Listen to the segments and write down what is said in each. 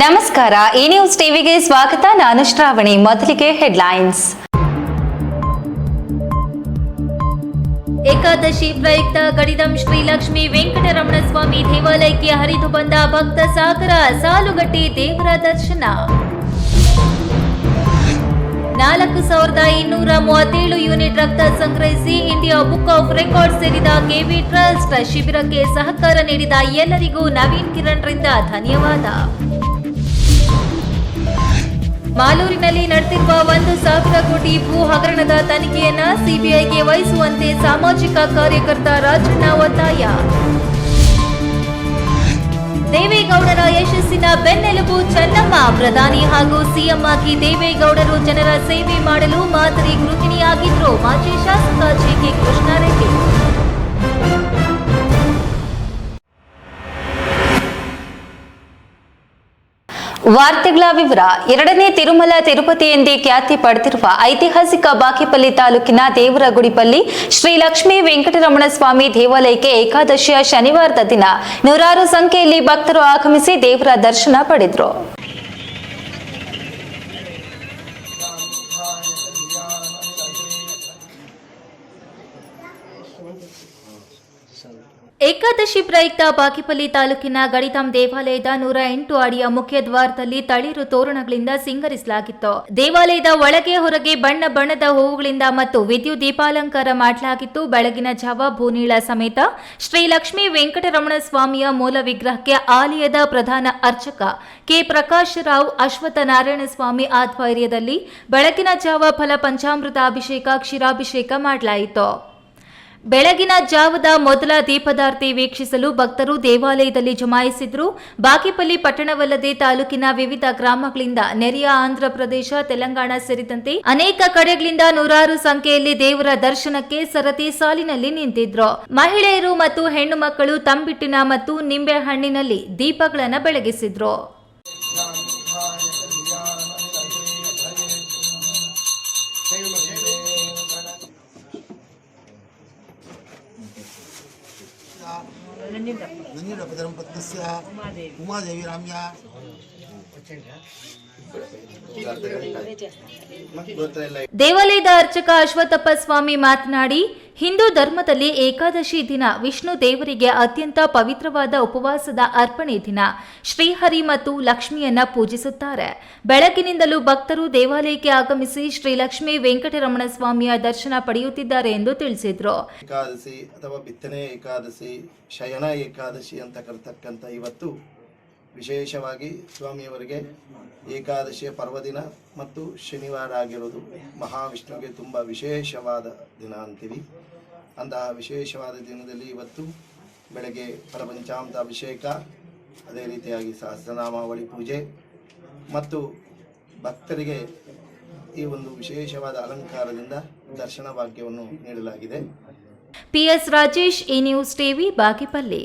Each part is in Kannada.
ನಮಸ್ಕಾರ, ಈ ನ್ಯೂಸ್ ಟಿವಿಗೆ ಸ್ವಾಗತ. ನಾನು ಶ್ರಾವಣಿ. ಮೊದಲಿಗೆ ಹೆಡ್ಲೈನ್ಸ್. ಏಕಾದಶಿ ಪ್ರಯುಕ್ತ ಗಡಿದಂ ಶ್ರೀ ಲಕ್ಷ್ಮೀ ವೆಂಕಟರಮಣ ಸ್ವಾಮಿ ದೇವಾಲಯಕ್ಕೆ ಹರಿದು ಬಂದ ಭಕ್ತ ಸಾಗರ. ಸಾಲುಗಟ್ಟಿ ದೇವರ ದರ್ಶನ. 4237 ಯೂನಿಟ್ ರಕ್ತ ಸಂಗ್ರಹಿಸಿ ಇಂಡಿಯಾ ಬುಕ್ ಆಫ್ ರೆಕಾರ್ಡ್ ಸೇರಿದ ಕೆವಿ ಟ್ರಸ್ಟ್. ಶಿಬಿರಕ್ಕೆ ಸಹಕಾರ ನೀಡಿದ ಎಲ್ಲರಿಗೂ ನವೀನ್ ಕಿರಣ್ ರಿಂದ ಧನ್ಯವಾದ. ಮಾಲೂರಿನಲ್ಲಿ ನಡೆದಿರುವ 1,000 ಕೋಟಿ ಭೂ ಹಗರಣದ ತನಿಖೆಯನ್ನ ಸಿಬಿಐಗೆ ವಹಿಸುವಂತೆ ಸಾಮಾಜಿಕ ಕಾರ್ಯಕರ್ತ ರಾಜಣ್ಣ ಒತ್ತಾಯ. ದೇವೇಗೌಡರ ಯಶಸ್ಸಿನ ಬೆನ್ನೆಲುಬು ಚೆನ್ನಮ್ಮ. ಪ್ರಧಾನಿ ಹಾಗೂ ಸಿಎಂ ಆಗಿ ದೇವೇಗೌಡರು ಜನರ ಸೇವೆ ಮಾಡಲು ಮಾದರಿ ಗೃಹಿಣಿಯಾಗಿದ್ರು. ಮಾಜಿ ಶಾಸಕ ಜಿಕೆ ಕೃಷ್ಣಾರೆಡ್ಡಿ. ವಾರ್ತೆಗಳ ವಿವರ. ಎರಡನೇ ತಿರುಮಲ ತಿರುಪತಿ ಎಂದೇ ಖ್ಯಾತಿ ಪಡೆದಿರುವ ಐತಿಹಾಸಿಕ ಬಾಗೇಪಲ್ಲಿ ತಾಲೂಕಿನ ದೇವರಗುಡಿಪಲ್ಲಿ ಶ್ರೀ ಲಕ್ಷ್ಮೀ ವೆಂಕಟರಮಣ ಸ್ವಾಮಿ ದೇವಾಲಯಕ್ಕೆ ಏಕಾದಶಿಯ ಶನಿವಾರದ ದಿನ ನೂರಾರು ಸಂಖ್ಯೆಯಲ್ಲಿ ಭಕ್ತರು ಆಗಮಿಸಿ ದೇವರ ದರ್ಶನ ಪಡೆದರು. ಏಕಾದಶಿ ಪ್ರಯುಕ್ತ ಬಾಗೇಪಲ್ಲಿ ತಾಲೂಕಿನ ಗಡಿತಾಂ ದೇವಾಲಯದ 108 ಅಡಿಯ ಮುಖ್ಯ ದ್ವಾರದಲ್ಲಿ ತಳಿರು ತೋರಣಗಳಿಂದ ಸಿಂಗರಿಸಲಾಗಿತ್ತು. ದೇವಾಲಯದ ಒಳಗೆ ಹೊರಗೆ ಬಣ್ಣ ಬಣ್ಣದ ಹೂವುಗಳಿಂದ ಮತ್ತು ವಿದ್ಯುತ್ ದೀಪಾಲಂಕಾರ ಮಾಡಲಾಗಿತ್ತು. ಬೆಳಗಿನ ಜಾವ ಭೂನೀಳ ಸಮೇತ ಶ್ರೀ ಲಕ್ಷ್ಮೀ ವೆಂಕಟರಮಣ ಸ್ವಾಮಿಯ ಮೂಲ ವಿಗ್ರಹಕ್ಕೆ ಆಲಯದ ಪ್ರಧಾನ ಅರ್ಚಕ ಕೆ ಪ್ರಕಾಶ್ ರಾವ್ ಅಶ್ವತ್ಥ ನಾರಾಯಣ ಸ್ವಾಮಿ ಆಧ್ವರ್ಯದಲ್ಲಿ ಬೆಳಗಿನ ಜಾವ ಫಲ ಪಂಚಾಮೃತ ಅಭಿಷೇಕ, ಕ್ಷೀರಾಭಿಷೇಕ ಮಾಡಲಾಯಿತು. ಬೆಳಗಿನ ಜಾವದ ಮೊದಲ ದೀಪದಾರ್ತಿ ವೀಕ್ಷಿಸಲು ಭಕ್ತರು ದೇವಾಲಯದಲ್ಲಿ ಜಮಾಯಿಸಿದ್ರು. ಬಾಗೇಪಲ್ಲಿ ಪಟ್ಟಣವಲ್ಲದೆ ತಾಲೂಕಿನ ವಿವಿಧ ಗ್ರಾಮಗಳಿಂದ, ನೆರೆಯ ಆಂಧ್ರಪ್ರದೇಶ, ತೆಲಂಗಾಣ ಸೇರಿದಂತೆ ಅನೇಕ ಕಡೆಗಳಿಂದ ನೂರಾರು ಸಂಖ್ಯೆಯಲ್ಲಿ ದೇವರ ದರ್ಶನಕ್ಕೆ ಸರತಿ ಸಾಲಿನಲ್ಲಿ ನಿಂತಿದ್ರು. ಮಹಿಳೆಯರು ಮತ್ತು ಹೆಣ್ಣು ಮಕ್ಕಳು ತಂಬಿಟ್ಟಿನ ಮತ್ತು ನಿಂಬೆ ಹಣ್ಣಿನಲ್ಲಿ ದೀಪಗಳನ್ನು ಬೆಳಗಿಸಿದ್ರು. ಧರ್ಮಪತ್ನಿಸ್ಯ ಉಮಾದೇವಿ ರಾಮ್ಯ. ದೇವಾಲಯದ ಅರ್ಚಕ ಅಶ್ವತ್ಥಪ್ಪ ಸ್ವಾಮಿ ಮಾತನಾಡಿ, ಹಿಂದೂ ಧರ್ಮದಲ್ಲಿ ಏಕಾದಶಿ ದಿನ ವಿಷ್ಣು ದೇವರಿಗೆ ಅತ್ಯಂತ ಪವಿತ್ರವಾದ ಉಪವಾಸದ ಅರ್ಪಣೆ ದಿನ. ಶ್ರೀಹರಿ ಮತ್ತು ಲಕ್ಷ್ಮಿಯನ್ನ ಪೂಜಿಸುತ್ತಾರೆ. ಬೆಳಗಿನಿಂದಲೂ ಭಕ್ತರು ದೇವಾಲಯಕ್ಕೆ ಆಗಮಿಸಿ ಶ್ರೀ ಲಕ್ಷ್ಮೀ ವೆಂಕಟರಮಣ ಸ್ವಾಮಿಯ ದರ್ಶನ ಪಡೆಯುತ್ತಿದ್ದಾರೆ ಎಂದು ತಿಳಿಸಿದ್ರು. ಏಕಾದಶಿ ಅಥವಾ ಬಿತ್ತನೆ ಏಕಾದಶಿ, ಶಯನ ಏಕಾದಶಿ ಅಂತ ಕರೆತಕ್ಕಂಥ ಇವತ್ತು ವಿಶೇಷವಾಗಿ ಸ್ವಾಮಿಯವರಿಗೆ ಏಕಾದಶಿಯ ಪರ್ವದಿನ ಮತ್ತು ಶನಿವಾರ ಆಗಿರೋದು ಮಹಾವಿಷ್ಣುವಿಗೆ ತುಂಬ ವಿಶೇಷವಾದ ದಿನ ಅಂತೀವಿ. ಅಂತಹ ವಿಶೇಷವಾದ ದಿನದಲ್ಲಿ ಇವತ್ತು ಬೆಳಗ್ಗೆ ಫಲಪಂಚಾಮೃತ ಅಭಿಷೇಕ, ಅದೇ ರೀತಿಯಾಗಿ ಸಹಸ್ರನಾಮಾವಳಿ ಪೂಜೆ ಮತ್ತು ಭಕ್ತರಿಗೆ ಈ ಒಂದು ವಿಶೇಷವಾದ ಅಲಂಕಾರದಿಂದ ದರ್ಶನ ಭಾಗ್ಯವನ್ನು ನೀಡಲಾಗಿದೆ. ಪಿಎಸ್ ರಾಜೇಶ್, ಈ ನ್ಯೂಸ್ ಟಿವಿ, ಬಾಗೇಪಲ್ಲಿ.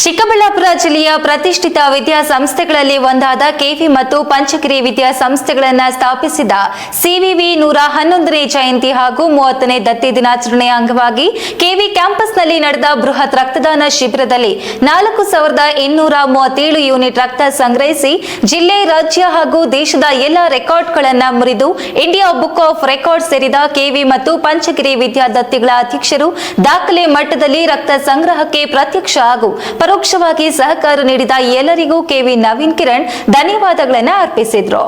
ಚಿಕ್ಕಬಳ್ಳಾಪುರ ಜಿಲ್ಲೆಯ ಪ್ರತಿಷ್ಠಿತ ವಿದ್ಯಾಸಂಸ್ಥೆಗಳಲ್ಲಿ ಒಂದಾದ ಕೆವಿ ಮತ್ತು ಪಂಚಗಿರಿ ವಿದ್ಯಾಸಂಸ್ಥೆಗಳನ್ನು ಸ್ಥಾಪಿಸಿದ ಸಿವಿವಿ 111ನೇ ಜಯಂತಿ ಹಾಗೂ 30ನೇ ದತ್ತಿ ದಿನಾಚರಣೆಯ ಅಂಗವಾಗಿ ಕೆವಿ ಕ್ಯಾಂಪಸ್ನಲ್ಲಿ ನಡೆದ ಬೃಹತ್ ರಕ್ತದಾನ ಶಿಬಿರದಲ್ಲಿ 4237 ಯೂನಿಟ್ ರಕ್ತ ಸಂಗ್ರಹಿಸಿ ಜಿಲ್ಲೆ, ರಾಜ್ಯ ಹಾಗೂ ದೇಶದ ಎಲ್ಲ ರೆಕಾರ್ಡ್ಗಳನ್ನು ಮುರಿದು ಇಂಡಿಯಾ ಬುಕ್ ಆಫ್ ರೆಕಾರ್ಡ್ ಸೇರಿದ ಕೆವಿ ಮತ್ತು ಪಂಚಗಿರಿ ವಿದ್ಯಾದತ್ತಿಗಳ ಅಧ್ಯಕ್ಷರು ದಾಖಲೆ ಮಟ್ಟದಲ್ಲಿ ರಕ್ತ ಸಂಗ್ರಹಕ್ಕೆ ಪ್ರತ್ಯಕ್ಷ ಹಾಗೂ ಪರೋಕ್ಷವಾಗಿ ಸಹಕಾರ ನೀಡಿದ ಎಲ್ಲರಿಗೂ ಕೆವಿ ನವೀನ್ ಕಿರಣ್ ಧನ್ಯವಾದಗಳನ್ನು ಅರ್ಪಿಸಿದರು.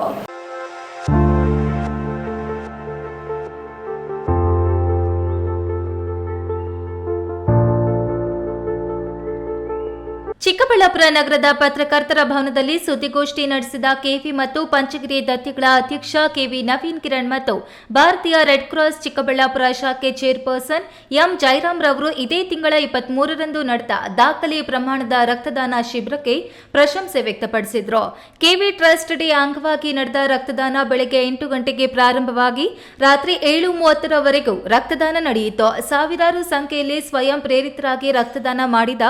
ಚಿಕ್ಕಬಳ್ಳಾಪುರ ನಗರದ ಪತ್ರಕರ್ತರ ಭವನದಲ್ಲಿ ಸುದ್ದಿಗೋಷ್ಠಿ ನಡೆಸಿದ ಕೆವಿ ಮತ್ತು ಪಂಚಗಿರಿ ದತ್ತಿಗಳ ಅಧ್ಯಕ್ಷ ಕೆವಿ ನವೀನ್ ಕಿರಣ್ ಮತ್ತು ಭಾರತೀಯ ರೆಡ್ ಕ್ರಾಸ್ ಚಿಕ್ಕಬಳ್ಳಾಪುರ ಶಾಖೆ ಚೇರ್ಪರ್ಸನ್ ಎಂ ಜೈರಾಮ್ ರವರು ಇದೇ ತಿಂಗಳ 23ರಂದು ನಡೆದ ದಾಖಲೆ ಪ್ರಮಾಣದ ರಕ್ತದಾನ ಶಿಬಿರಕ್ಕೆ ಪ್ರಶಂಸೆ ವ್ಯಕ್ತಪಡಿಸಿದರು. ಕೆವಿ ಟ್ರಸ್ಟ್ ಡೇ ಅಂಗವಾಗಿ ನಡೆದ ರಕ್ತದಾನ ಬೆಳಗ್ಗೆ 8 ಗಂಟೆಗೆ ಪ್ರಾರಂಭವಾಗಿ ರಾತ್ರಿ 7:30ರವರೆಗೂ ರಕ್ತದಾನ ನಡೆಯಿತು. ಸಾವಿರಾರು ಸಂಖ್ಯೆಯಲ್ಲಿ ಸ್ವಯಂ ಪ್ರೇರಿತರಾಗಿ ರಕ್ತದಾನ ಮಾಡಿದ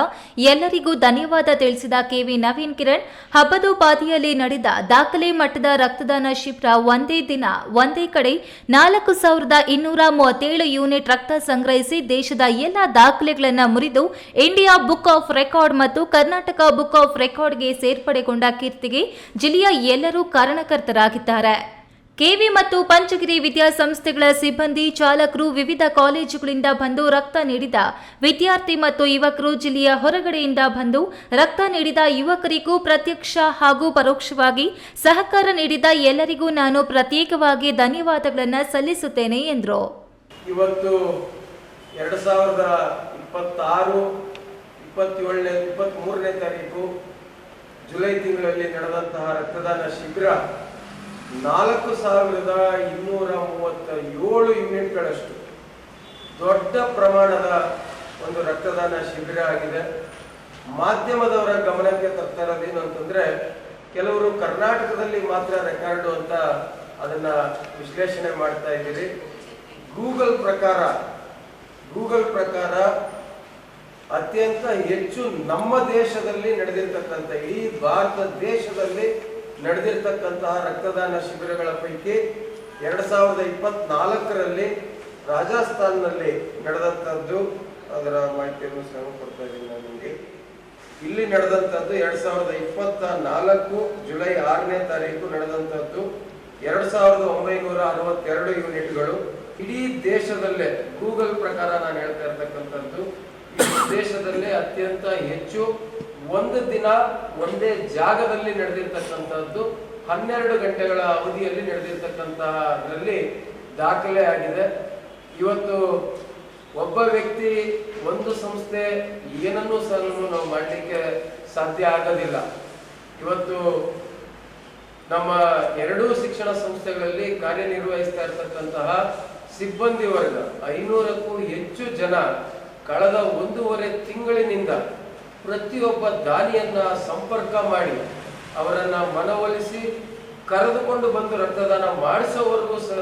ಎಲ್ಲರಿಗೂ ಧನ್ಯವಾದ ಧನ್ಯವಾದ ತಿಳಿಸಿದ ಕೆವಿ ನವೀನ್ ಕಿರಣ್, ಹಬ್ಬದೋಪಾದಿಯಲ್ಲಿ ನಡೆದ ದಾಖಲೆ ಮಟ್ಟದ ರಕ್ತದಾನ ಶಿಬಿರ ಒಂದೇ ದಿನ ಒಂದೇ ಕಡೆ 4237 ಯೂನಿಟ್ ರಕ್ತ ಸಂಗ್ರಹಿಸಿ ದೇಶದ ಎಲ್ಲ ದಾಖಲೆಗಳನ್ನು ಮುರಿದು ಇಂಡಿಯಾ ಬುಕ್ ಆಫ್ ರೆಕಾರ್ಡ್ ಮತ್ತು ಕರ್ನಾಟಕ ಬುಕ್ ಆಫ್ ರೆಕಾರ್ಡ್ಗೆ ಸೇರ್ಪಡೆಗೊಂಡ ಕೀರ್ತಿಗೆ ಜಿಲ್ಲೆಯ ಎಲ್ಲರೂ ಕಾರಣಕರ್ತರಾಗಿದ್ದಾರೆ. ಕೆವಿ ಮತ್ತು ಪಂಚಗಿರಿ ವಿದ್ಯಾಸಂಸ್ಥೆಗಳ ಸಿಬ್ಬಂದಿ, ಚಾಲಕರು, ವಿವಿಧ ಕಾಲೇಜುಗಳಿಂದ ಬಂದು ರಕ್ತ ನೀಡಿದ ವಿದ್ಯಾರ್ಥಿ ಮತ್ತು ಯುವಕರು, ಜಿಲ್ಲೆಯ ಹೊರಗಡೆಯಿಂದ ಬಂದು ರಕ್ತ ನೀಡಿದ ಯುವಕರಿಗೂ ಪ್ರತ್ಯಕ್ಷ ಹಾಗೂ ಪರೋಕ್ಷವಾಗಿ ಸಹಕಾರ ನೀಡಿದ ಎಲ್ಲರಿಗೂ ನಾನು ಪ್ರತ್ಯೇಕವಾಗಿ ಧನ್ಯವಾದಗಳನ್ನು ಸಲ್ಲಿಸುತ್ತೇನೆ ಎಂದರು. ಇವತ್ತು 2026 23ನೇ ತಾರೀಕು ಜುಲೈ ತಿಂಗಳಲ್ಲಿ ನಡೆದಂತಹ ರಕ್ತದಾನ ಶಿಬಿರ 4237 ಯೂನಿಟ್ಗಳಷ್ಟು ದೊಡ್ಡ ಪ್ರಮಾಣದ ಒಂದು ರಕ್ತದಾನ ಶಿಬಿರ ಆಗಿದೆ. ಮಾಧ್ಯಮದವರ ಗಮನಕ್ಕೆ ತರ್ತಾ ಇರೋದೇನು ಅಂತಂದ್ರೆ, ಕೆಲವರು ಕರ್ನಾಟಕದಲ್ಲಿ ಮಾತ್ರ ರೆಕಾರ್ಡು ಅಂತ ಅದನ್ನ ವಿಶ್ಲೇಷಣೆ ಮಾಡ್ತಾ ಇದ್ದೀರಿ. ಗೂಗಲ್ ಪ್ರಕಾರ ಅತ್ಯಂತ ಹೆಚ್ಚು ನಮ್ಮ ದೇಶದಲ್ಲಿ ನಡೆದಿರ್ತಕ್ಕಂಥ, ಇಡೀ ಭಾರತ ದೇಶದಲ್ಲಿ ನಡೆದಿರ್ತಕ್ಕಂತಹ ರಕ್ತದಾನ ಶಿಬಿರಗಳ ಪೈಕಿ 2024ರಲ್ಲಿ ರಾಜಸ್ಥಾನ್ನಲ್ಲಿ ನಡೆದಂಥದ್ದು, ಅದರ ಮಾಹಿತಿಯನ್ನು ಸಹ ಕೊಡ್ತಾ ಇದ್ದೀನಿ ನಾನು ನಿಮಗೆ. ಇಲ್ಲಿ ನಡೆದಂಥದ್ದು 2024 ಜುಲೈ 6ನೇ ತಾರೀಕು ನಡೆದಂಥದ್ದು 2962 ಯೂನಿಟ್ಗಳು. ಇಡೀ ದೇಶದಲ್ಲೇ ಗೂಗಲ್ ಪ್ರಕಾರ ನಾನು ಹೇಳ್ತಾ ಇರ್ತಕ್ಕಂಥದ್ದು, ಇಡೀ ದೇಶದಲ್ಲೇ ಅತ್ಯಂತ ಹೆಚ್ಚು ಒಂದು ದಿನ ಒಂದೇ ಜಾಗದಲ್ಲಿ ನಡೆದಿರ್ತಕ್ಕಂಥದ್ದು 12 ಗಂಟೆಗಳ ಅವಧಿಯಲ್ಲಿ ನಡೆದಿರ್ತಕ್ಕಂತಹದ್ರಲ್ಲಿ ದಾಖಲೆ ಆಗಿದೆ. ಇವತ್ತು ಒಬ್ಬ ವ್ಯಕ್ತಿ, ಒಂದು ಸಂಸ್ಥೆ ಏನನ್ನೂ ಸಹ ನಾವು ಮಾಡಲಿಕ್ಕೆ ಸಾಧ್ಯ ಆಗೋದಿಲ್ಲ. ಇವತ್ತು ನಮ್ಮ ಎರಡೂ ಶಿಕ್ಷಣ ಸಂಸ್ಥೆಗಳಲ್ಲಿ ಕಾರ್ಯನಿರ್ವಹಿಸ್ತಾ ಇರ್ತಕ್ಕಂತಹ ಸಿಬ್ಬಂದಿ ವರ್ಗ 500ಕ್ಕೂ ಹೆಚ್ಚು ಜನ ಕಳೆದ 1.5 ತಿಂಗಳಿನಿಂದ ಪ್ರತಿಯೊಬ್ಬ ದಾನಿಯನ್ನ ಸಂಪರ್ಕ ಮಾಡಿ ಅವರನ್ನ ಮನವೊಲಿಸಿ ಕರೆದುಕೊಂಡು ಬಂದು ರಕ್ತದಾನ ಮಾಡಿಸೋವರೆಗೂ ಸಹ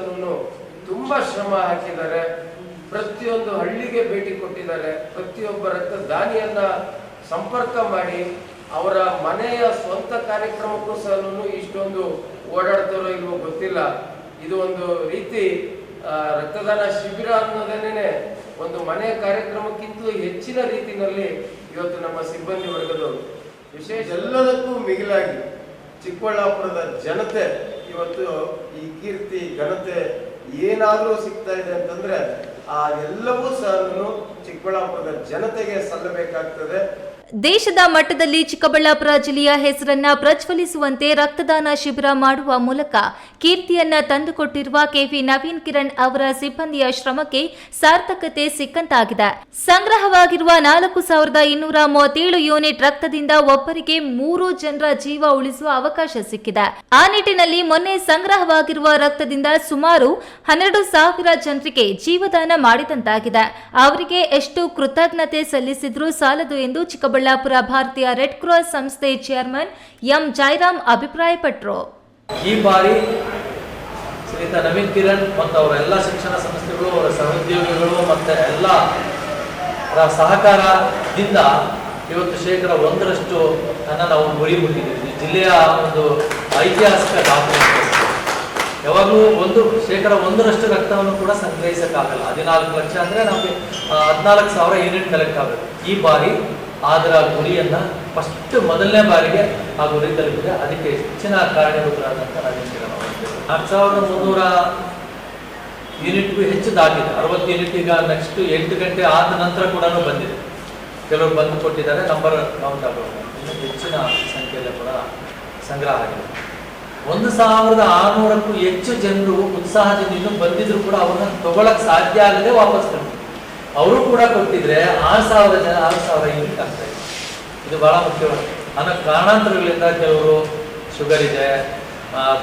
ತುಂಬಾ ಶ್ರಮ ಹಾಕಿದ್ದಾರೆ. ಪ್ರತಿಯೊಂದು ಹಳ್ಳಿಗೆ ಭೇಟಿ ಕೊಟ್ಟಿದ್ದಾರೆ. ಪ್ರತಿಯೊಬ್ಬ ರಕ್ತದಾನಿಯನ್ನ ಸಂಪರ್ಕ ಮಾಡಿ ಅವರ ಮನೆಯ ಸ್ವಂತ ಕಾರ್ಯಕ್ರಮಕ್ಕೂ ಸಹ ಇಷ್ಟೊಂದು ಓಡಾಡ್ತಾರೋ ಇಲ್ವೋ ಗೊತ್ತಿಲ್ಲ. ಇದು ಒಂದು ರೀತಿ ರಕ್ತದಾನ ಶಿಬಿರ ಅನ್ನೋದೇನೆ ಒಂದು ಮನೆಯ ಕಾರ್ಯಕ್ರಮಕ್ಕಿಂತಲೂ ಹೆಚ್ಚಿನ ರೀತಿಯಲ್ಲಿ ಇವತ್ತು ನಮ್ಮ ಸಿಬ್ಬಂದಿ ವರ್ಗದವರು, ವಿಶೇಷ ಎಲ್ಲದಕ್ಕೂ ಮಿಗಿಲಾಗಿ ಚಿಕ್ಕಬಳ್ಳಾಪುರದ ಜನತೆ ಇವತ್ತು ಈ ಕೀರ್ತಿ ಘನತೆ ಏನಾದ್ರೂ ಸಿಗ್ತಾ ಇದೆ ಅಂತಂದ್ರೆ ಆ ಎಲ್ಲವೂ ಸಹ ಚಿಕ್ಕಬಳ್ಳಾಪುರದ ಜನತೆಗೆ ಸಲ್ಲಬೇಕಾಗ್ತದೆ. ದೇಶದ ಮಟ್ಟದಲ್ಲಿ ಚಿಕ್ಕಬಳ್ಳಾಪುರ ಜಿಲ್ಲೆಯ ಹೆಸರನ್ನ ಪ್ರಜ್ವಲಿಸುವಂತೆ ರಕ್ತದಾನ ಶಿಬಿರ ಮಾಡುವ ಮೂಲಕ ಕೀರ್ತಿಯನ್ನ ತಂದುಕೊಟ್ಟಿರುವ ಕೆವಿ ನವೀನ್ ಕಿರಣ್ ಅವರ ಸಿಬ್ಬಂದಿಯ ಶ್ರಮಕ್ಕೆ ಸಾರ್ಥಕತೆ ಸಿಕ್ಕಂತಾಗಿದೆ. ಸಂಗ್ರಹವಾಗಿರುವ 4237 ಯೂನಿಟ್ ರಕ್ತದಿಂದ ಒಬ್ಬರಿಗೆ 3 ಜನರ ಜೀವ ಉಳಿಸುವ ಅವಕಾಶ ಸಿಕ್ಕಿದೆ. ಆ ನಿಟ್ಟಿನಲ್ಲಿ ಮೊನ್ನೆ ಸಂಗ್ರಹವಾಗಿರುವ ರಕ್ತದಿಂದ ಸುಮಾರು 12,000 ಜನರಿಗೆ ಜೀವದಾನ ಮಾಡಿದಂತಾಗಿದೆ. ಅವರಿಗೆ ಎಷ್ಟು ಕೃತಜ್ಞತೆ ಸಲ್ಲಿಸಿದ್ರೂ ಸಾಲದು ಎಂದು ಚಿಕ್ಕಬಳ್ಳಾಪುರ ಭಾರತೀಯ ರೆಡ್ ಕ್ರಾಸ್ ಸಂಸ್ಥೆ ಚೇರ್ಮನ್ ಎಂ ಜಯರಾಮ್ ಅಭಿಪ್ರಾಯಪಟ್ಟರು. ಈ ಬಾರಿ ಶ್ರೀಯುತ ನವೀನ್ ಕಿರಣ್ ಮತ್ತು ಅವರ ಎಲ್ಲ ಶಿಕ್ಷಣ ಸಂಸ್ಥೆಗಳು, ಅವರ ಸಹೋದ್ಯೋಗಿಗಳು ಮತ್ತು ಎಲ್ಲ ಸಹಕಾರದಿಂದ ಇವತ್ತು 1% ನಾವು ಗುರಿ ಮುಟ್ಟಿದ್ದೀವಿ. ಜಿಲ್ಲೆಯ ಒಂದು ಐತಿಹಾಸಿಕ ದಾಖಲೆ. ಯಾವಾಗಲೂ 1% ರಕ್ತವನ್ನು ಕೂಡ ಸಂಗ್ರಹಿಸಕ್ಕಾಗಲ್ಲ. 14 ಲಕ್ಷ ಅಂದರೆ ನಮಗೆ 14,000 ಯೂನಿಟ್ ಕಲೆಕ್ಟ್ ಆಗಬೇಕು. ಈ ಬಾರಿ ಅದರ ಗುರಿಯನ್ನ ಮೊದಲನೇ ಬಾರಿಗೆ ಆ ಗುರಿ ತಲುಪಿದೆ. ಅದಕ್ಕೆ ಹೆಚ್ಚಿನ ಕಾರಣೀಭೂತರಾದಂಥ ನವೀನ್ ಕಿರಣ್ ಅವರು 4,300 ಯೂನಿಟ್ಗೂ ಹೆಚ್ಚು ದಾಟಿದೆ. 60 ಯೂನಿಟ್ ಈಗ ನೆಕ್ಸ್ಟ್ 8 ಗಂಟೆ ಆದ ನಂತರ ಕೂಡ ಬಂದಿದೆ. ಕೆಲವರು ಬಂದು ಕೊಟ್ಟಿದ್ದಾರೆ. ನಂಬರ್ ಕೌಂಟ್ ಆಗೋದು ಇನ್ನು ಹೆಚ್ಚಿನ ಸಂಖ್ಯೆಯಲ್ಲಿ ಕೂಡ ಸಂಗ್ರಹ ಆಗಿದೆ. 1,600ಕ್ಕೂ ಹೆಚ್ಚು ಜನರು ಉತ್ಸಾಹದಿಂದ ಇನ್ನೂ ಬಂದಿದ್ರು ಕೂಡ ಅವ್ರನ್ನ ತಗೊಳಕ್ ಸಾಧ್ಯ ಆಗದೆ ವಾಪಸ್ ಬಂದ್ರು. ಅವರು ಕೂಡ ಕೊಟ್ಟಿದ್ರೆ 6,000 ಜನ 6,000 ಯೂನಿಟ್ ಆಗ್ತಾ ಇದೆ. ಇದು ಬಹಳ ಮುಖ್ಯವಾದ ಕಾರಣಾಂತರಗಳಿಂದ ಕೆಲವರು ಶುಗರ್ ಇದೆ,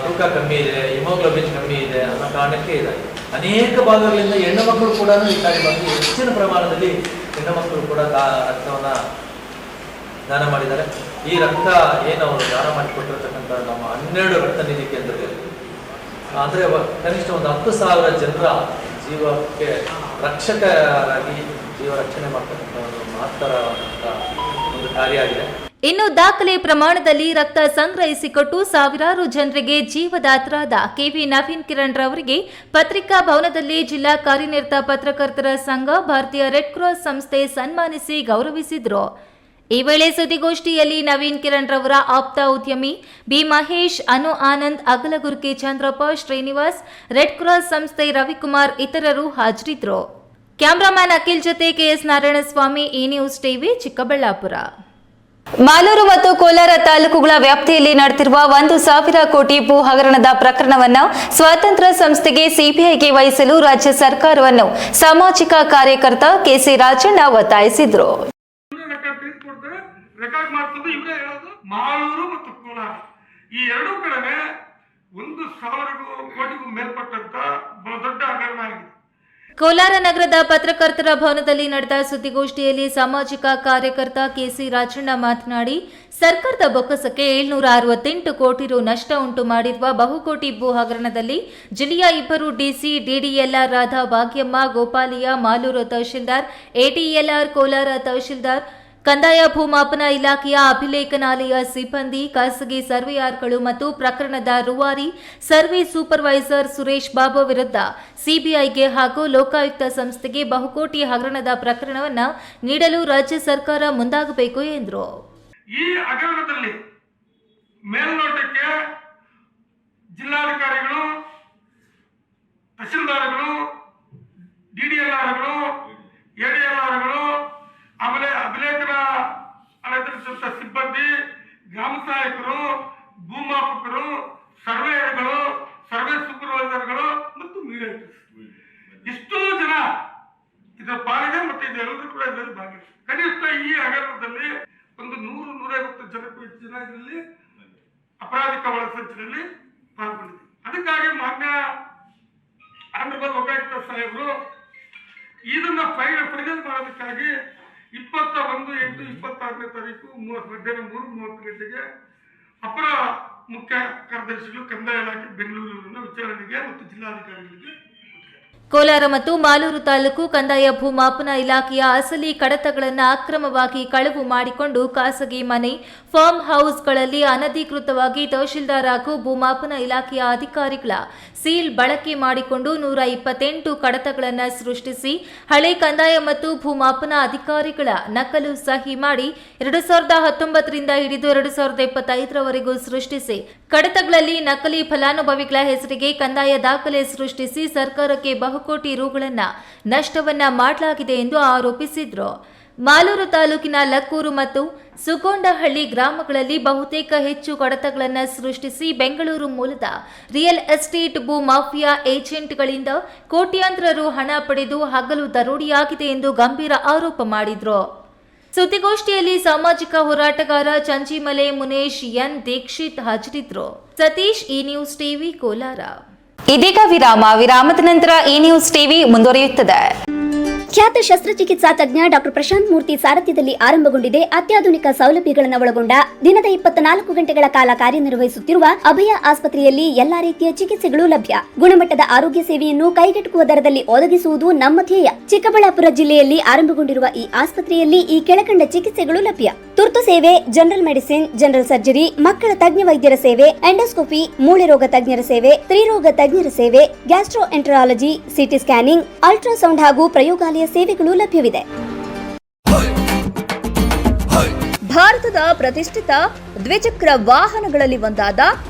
ತೂಕ ಕಮ್ಮಿ ಇದೆ, ಹಿಮೋಗ್ಲೋಬಿನ್ ಕಮ್ಮಿ ಇದೆ ಅನ್ನೋ ಕಾರಣಕ್ಕೆ ಇದೆ. ಅನೇಕ ಭಾಗಗಳಿಂದ ಹೆಣ್ಣು ಮಕ್ಕಳು ಕೂಡ ಈ ಕಾರ್ಯಕ್ರಮಕ್ಕೆ ಹೆಚ್ಚಿನ ಪ್ರಮಾಣದಲ್ಲಿ ಹೆಣ್ಣು ಮಕ್ಕಳು ಕೂಡ ರಕ್ತವನ್ನ ದಾನ ಮಾಡಿದ್ದಾರೆ. ಈ ರಕ್ತ ಏನು ಅವರು ದಾನ ಮಾಡಿಕೊಟ್ಟಿರ್ತಕ್ಕಂಥ ನಮ್ಮ 12 ರಕ್ತ ನಿಧಿ ಕೇಂದ್ರದಲ್ಲಿ ಅಂದರೆ ಕನಿಷ್ಠ ಒಂದು 10,000 ಜನರ ಜೀವಕ್ಕೆ ರಕ್ಷಕರಾಗಿ ಜೀವ ರಕ್ಷಣೆ ಮಾಡ್ತಕ್ಕಂಥ ಒಂದು ಮಹತ್ತರವಾದಂಥ ಒಂದು ಕಾರ್ಯ ಆಗಿದೆ. ಇನ್ನು ದಾಖಲೆ ಪ್ರಮಾಣದಲ್ಲಿ ರಕ್ತ ಸಂಗ್ರಹಿಸಿಕೊಟ್ಟು ಸಾವಿರಾರು ಜನರಿಗೆ ಜೀವದಾತರಾದ ಕೆವಿ ನವೀನ್ ಕಿರಣ್ ರವರಿಗೆ ಪತ್ರಿಕಾ ಭವನದಲ್ಲಿ ಜಿಲ್ಲಾ ಕಾರ್ಯನಿರತ ಪತ್ರಕರ್ತರ ಸಂಘ ಭಾರತೀಯ ರೆಡ್ ಕ್ರಾಸ್ ಸಂಸ್ಥೆ ಸನ್ಮಾನಿಸಿ ಗೌರವಿಸಿದರು. ಈ ವೇಳೆ ಸುದ್ದಿಗೋಷ್ಠಿಯಲ್ಲಿ ನವೀನ್ ಕಿರಣ್ ರವರ ಆಪ್ತ ಉದ್ಯಮಿ ಬಿ ಮಹೇಶ್, ಅನು ಆನಂದ್, ಅಗಲಗುರ್ಕಿ ಚಂದ್ರಪ್ಪ, ಶ್ರೀನಿವಾಸ್, ರೆಡ್ ಕ್ರಾಸ್ ಸಂಸ್ಥೆ ರವಿಕುಮಾರ್ ಇತರರು ಹಾಜರಿದ್ದರು. ಕ್ಯಾಮರಾಮ್ಯಾನ್ ಅಖಿಲ್ ಜೊತೆ ಕೆಎಸ್ ನಾರಾಯಣಸ್ವಾಮಿ, ಈ ನ್ಯೂಸ್ ಟಿವಿ, ಚಿಕ್ಕಬಳ್ಳಾಪುರ. ಮಾಲೂರು ಮತ್ತು ಕೋಲಾರ ತಾಲೂಕುಗಳ ವ್ಯಾಪ್ತಿಯಲ್ಲಿ ನಡೆದಿರುವ 1,000 ಕೋಟಿ ಭೂ ಹಗರಣದ ಪ್ರಕರಣವನ್ನು ಸ್ವತಂತ್ರ ಸಂಸ್ಥೆಗೆ ಸಿಬಿಐಗೆ ವಹಿಸಲು ರಾಜ್ಯ ಸರ್ಕಾರವನ್ನು ಸಾಮಾಜಿಕ ಕಾರ್ಯಕರ್ತ ಕೆಸಿ ರಾಜಣ್ಣ ಒತ್ತಾಯಿಸಿದರು. ಮಾಲೂರು ಮತ್ತು ಕೋಲಾರ ಈ ಎರಡೂ ಕಡೆ 1,000 ಕೋಟಿಗೂ ಮೇಲ್ಪಟ್ಟಂತ ದೊಡ್ಡ ಹಗರಣ ಆಗಿದೆ. ಕೋಲಾರ ನಗರದ ಪತ್ರಕರ್ತರ ಭವನದಲ್ಲಿ ನಡೆದ ಸುದ್ದಿಗೋಷ್ಠಿಯಲ್ಲಿ ಸಾಮಾಜಿಕ ಕಾರ್ಯಕರ್ತ ಕೆಸಿ ರಾಜಣ್ಣ ಮಾತನಾಡಿ, ಸರ್ಕಾರದ ಬೊಕ್ಕಸಕ್ಕೆ 768 ಕೋಟಿ ರು ನಷ್ಟ ಉಂಟು ಮಾಡಿರುವ ಬಹುಕೋಟಿ ಭೂ ಹಗರಣದಲ್ಲಿ ಜಿಲ್ಲೆಯ 2 ಡಿಸಿ, ಡಿಡಿಎಲ್ಆರ್ ಆದ ಭಾಗ್ಯಮ್ಮ, ಗೋಪಾಲಿಯ, ಮಾಲೂರು ತಹಶೀಲ್ದಾರ್, ಎಟಿಎಲ್ಆರ್ ಕೋಲಾರ ತಹಶೀಲ್ದಾರ್, ಕಂದಾಯ ಭೂಮಾಪನ ಇಲಾಖೆಯ ಅಭಿಲೇಖನಾಲಯ ಸಿಬ್ಬಂದಿ, ಖಾಸಗಿ ಸರ್ವೇಯರ್ಗಳು ಮತ್ತು ಪ್ರಕರಣದ ರೂವಾರಿ ಸರ್ವೆ ಸೂಪರ್ವೈಸರ್ ಸುರೇಶ್ ಬಾಬು ವಿರುದ್ಧ ಸಿಬಿಐಗೆ ಹಾಗೂ ಲೋಕಾಯುಕ್ತ ಸಂಸ್ಥೆಗೆ ಬಹುಕೋಟಿ ಹಗರಣದ ಪ್ರಕರಣವನ್ನು ನೀಡಲು ರಾಜ್ಯ ಸರ್ಕಾರ ಮುಂದಾಗಬೇಕು ಎಂದರು. ಈ ಹಗರಣದಲ್ಲಿ ಮೇಲ್ನೋಟಕ್ಕೆ ಜಿಲ್ಲಾಧಿಕಾರಿಗಳು, ತಹಶೀಲ್ದಾರ್ಗಳು, ಡಿಡಿಎಲ್ಆರ್ಗಳು, ಎಡಿಎಲ್ಆರ್ಗಳು, ಆಮೇಲೆ ಅಭಿಲೇಖನ ಸಿಬ್ಬಂದಿ, ಗ್ರಾಮ ಸಹಾಯಕರು, ಭೂಮಾಪಕರು, ಸರ್ವೇಯರ್ಗಳು, ಸರ್ವೆ ಸೂಪರ್ವೈಸರ್ಗಳು ಮತ್ತು ಮೀಡಿಯೇಟರ್ಸ್ ಇಷ್ಟೋ ಜನ ಇದರ ಪಾಲಿದೆ ಮತ್ತು ಇದೆಲ್ಲರೂ ಕೂಡ ಇದರಲ್ಲಿ ಭಾಗಿಸಿ ಕನಿಷ್ಠ ಈ ಹಗರಣದಲ್ಲಿ 100-150 ಜನಕ್ಕೂ ಹೆಚ್ಚು ಜನ ಇದರಲ್ಲಿ ಅಪರಾಧಿಕ ಒಳಸಂಚಿನಲ್ಲಿ ಪಾಲ್ಗೊಂಡಿದೆ. ಅದಕ್ಕಾಗಿ ಮಾನ್ಯ ಆನರಬಲ್ ಲೋಕಾಯುಕ್ತ ಸಾಹೇಬರು ಇದನ್ನ ಫೈನಲ್ ಮಾಡೋದಕ್ಕಾಗಿ 21/8/26ನೇ ತಾರೀಕು ಮಧ್ಯಾಹ್ನ 3:30 ಗಂಟೆಗೆ ಅಪರ ಮುಖ್ಯ ಕಾರ್ಯದರ್ಶಿಗಳು ಕಂದಾಯ ಇಲಾಖೆ ಬೆಂಗಳೂರಿನ ವಿಚಾರಣೆಗೆ ಮತ್ತು ಜಿಲ್ಲಾಧಿಕಾರಿಗಳಿಗೆ ಕೋಲಾರ ಮತ್ತು ಮಾಲೂರು ತಾಲೂಕು ಕಂದಾಯ ಭೂಮಾಪನ ಇಲಾಖೆಯ ಅಸಲಿ ಕಡತಗಳನ್ನು ಅಕ್ರಮವಾಗಿ ಕಳವು ಮಾಡಿಕೊಂಡು ಖಾಸಗಿ ಮನೆ, ಫಾರ್ಮ್ ಹೌಸ್ಗಳಲ್ಲಿ ಅನಧಿಕೃತವಾಗಿ ತಹಶೀಲ್ದಾರ್ ಹಾಗೂ ಭೂಮಾಪನ ಇಲಾಖೆಯ ಅಧಿಕಾರಿಗಳ ಸೀಲ್ ಬಳಕೆ ಮಾಡಿಕೊಂಡು 128 ಕಡತಗಳನ್ನು ಸೃಷ್ಟಿಸಿ ಹಳೆ ಕಂದಾಯ ಮತ್ತು ಭೂಮಾಪನ ಅಧಿಕಾರಿಗಳ ನಕಲು ಸಹಿ ಮಾಡಿ 2019ರಿಂದ ಹಿಡಿದು 2025ರವರೆಗೂ ಸೃಷ್ಟಿಸಿ ಕಡತಗಳಲ್ಲಿ ನಕಲಿ ಫಲಾನುಭವಿಗಳ ಹೆಸರಿಗೆ ಕಂದಾಯ ದಾಖಲೆ ಸೃಷ್ಟಿಸಿ ಸರ್ಕಾರಕ್ಕೆ ಬಹುಕೋಟಿ ರುಗಳನ್ನು ನಷ್ಟವನ್ನ ಮಾಡಲಾಗಿದೆ ಎಂದು ಆರೋಪಿಸಿದರು. ಮಾಲೂರು ತಾಲೂಕಿನ ಲಕ್ಕೂರು ಮತ್ತು ಸುಗೊಂಡಹಳ್ಳಿ ಗ್ರಾಮಗಳಲ್ಲಿ ಬಹುತೇಕ ಹೆಚ್ಚು ಕಡತಗಳನ್ನು ಸೃಷ್ಟಿಸಿ ಬೆಂಗಳೂರು ಮೂಲದ ರಿಯಲ್ ಎಸ್ಟೇಟ್ ಭೂ ಮಾಫಿಯಾ ಏಜೆಂಟ್ಗಳಿಂದ ಕೋಟ್ಯಾಂತರ ರು ಹಣ ಪಡೆದು ಹಗಲು ದರೋಡೆಯಾಗಿದೆ ಎಂದು ಗಂಭೀರ ಆರೋಪ ಮಾಡಿದರು. ಸುದ್ದಿಗೋಷ್ಠಿಯಲ್ಲಿ ಸಾಮಾಜಿಕ ಹೋರಾಟಗಾರ ಚಂಚಿಮಲೆ ಮುನೇಶ್ ಎನ್ ದೀಕ್ಷಿತ್ ಹಾಜರಿದ್ದರು. ಸತೀಶ್, ಈ ನ್ಯೂಸ್ ಟಿವಿ, ಕೋಲಾರ. ಇದೀಗ ವಿರಾಮದ ನಂತರ ಈ ನ್ಯೂಸ್ ಟಿವಿ ಮುಂದುವರಿಯುತ್ತದೆ. ಖ್ಯಾತ ಶಸ್ತ್ರಚಿಕಿತ್ಸಾ ತಜ್ಞ ಡಾಕ್ಟರ್ ಪ್ರಶಾಂತ್ ಮೂರ್ತಿ ಸಾರಥ್ಯದಲ್ಲಿ ಆರಂಭಗೊಂಡಿದೆ ಅತ್ಯಾಧುನಿಕ ಸೌಲಭ್ಯಗಳನ್ನು ಒಳಗೊಂಡ ದಿನದ 24 ಗಂಟೆಗಳ ಕಾಲ ಕಾರ್ಯನಿರ್ವಹಿಸುತ್ತಿರುವ ಅಭಯ ಆಸ್ಪತ್ರೆಯಲ್ಲಿ ಎಲ್ಲಾ ರೀತಿಯ ಚಿಕಿತ್ಸೆಗಳು ಲಭ್ಯ. ಗುಣಮಟ್ಟದ ಆರೋಗ್ಯ ಸೇವೆಯನ್ನು ಕೈಗೆಟುಕುವ ದರದಲ್ಲಿ ಒದಗಿಸುವುದು ನಮ್ಮ ಧ್ಯೇಯ. ಚಿಕ್ಕಬಳ್ಳಾಪುರ ಜಿಲ್ಲೆಯಲ್ಲಿ ಆರಂಭಗೊಂಡಿರುವ ಈ ಆಸ್ಪತ್ರೆಯಲ್ಲಿ ಈ ಕೆಳಕಂಡ ಚಿಕಿತ್ಸೆಗಳು ಲಭ್ಯ: ತುರ್ತು ಸೇವೆ, ಜನರಲ್ ಮೆಡಿಸಿನ್, ಜನರಲ್ ಸರ್ಜರಿ, ಮಕ್ಕಳ ತಜ್ಞ ವೈದ್ಯರ ಸೇವೆ, ಎಂಡೋಸ್ಕೋಪಿ, ಮೂಳೆ ರೋಗ ತಜ್ಞರ ಸೇವೆ, ಸ್ತ್ರೀರೋಗ ತಜ್ಞರ ಸೇವೆ, gastro enterology, CT scanning, ultrasound ಹಾಗೂ ಪ್ರಯೋಗಾಲಯ ಸೇವೆಗಳು ಲಭ್ಯವಿದೆ. ಭಾರತದ ಪ್ರತಿಷ್ಠಿತ ದ್ವಿಚಕ್ರ ವಾಹನಗಳಲ್ಲಿ ಒಂದಾದ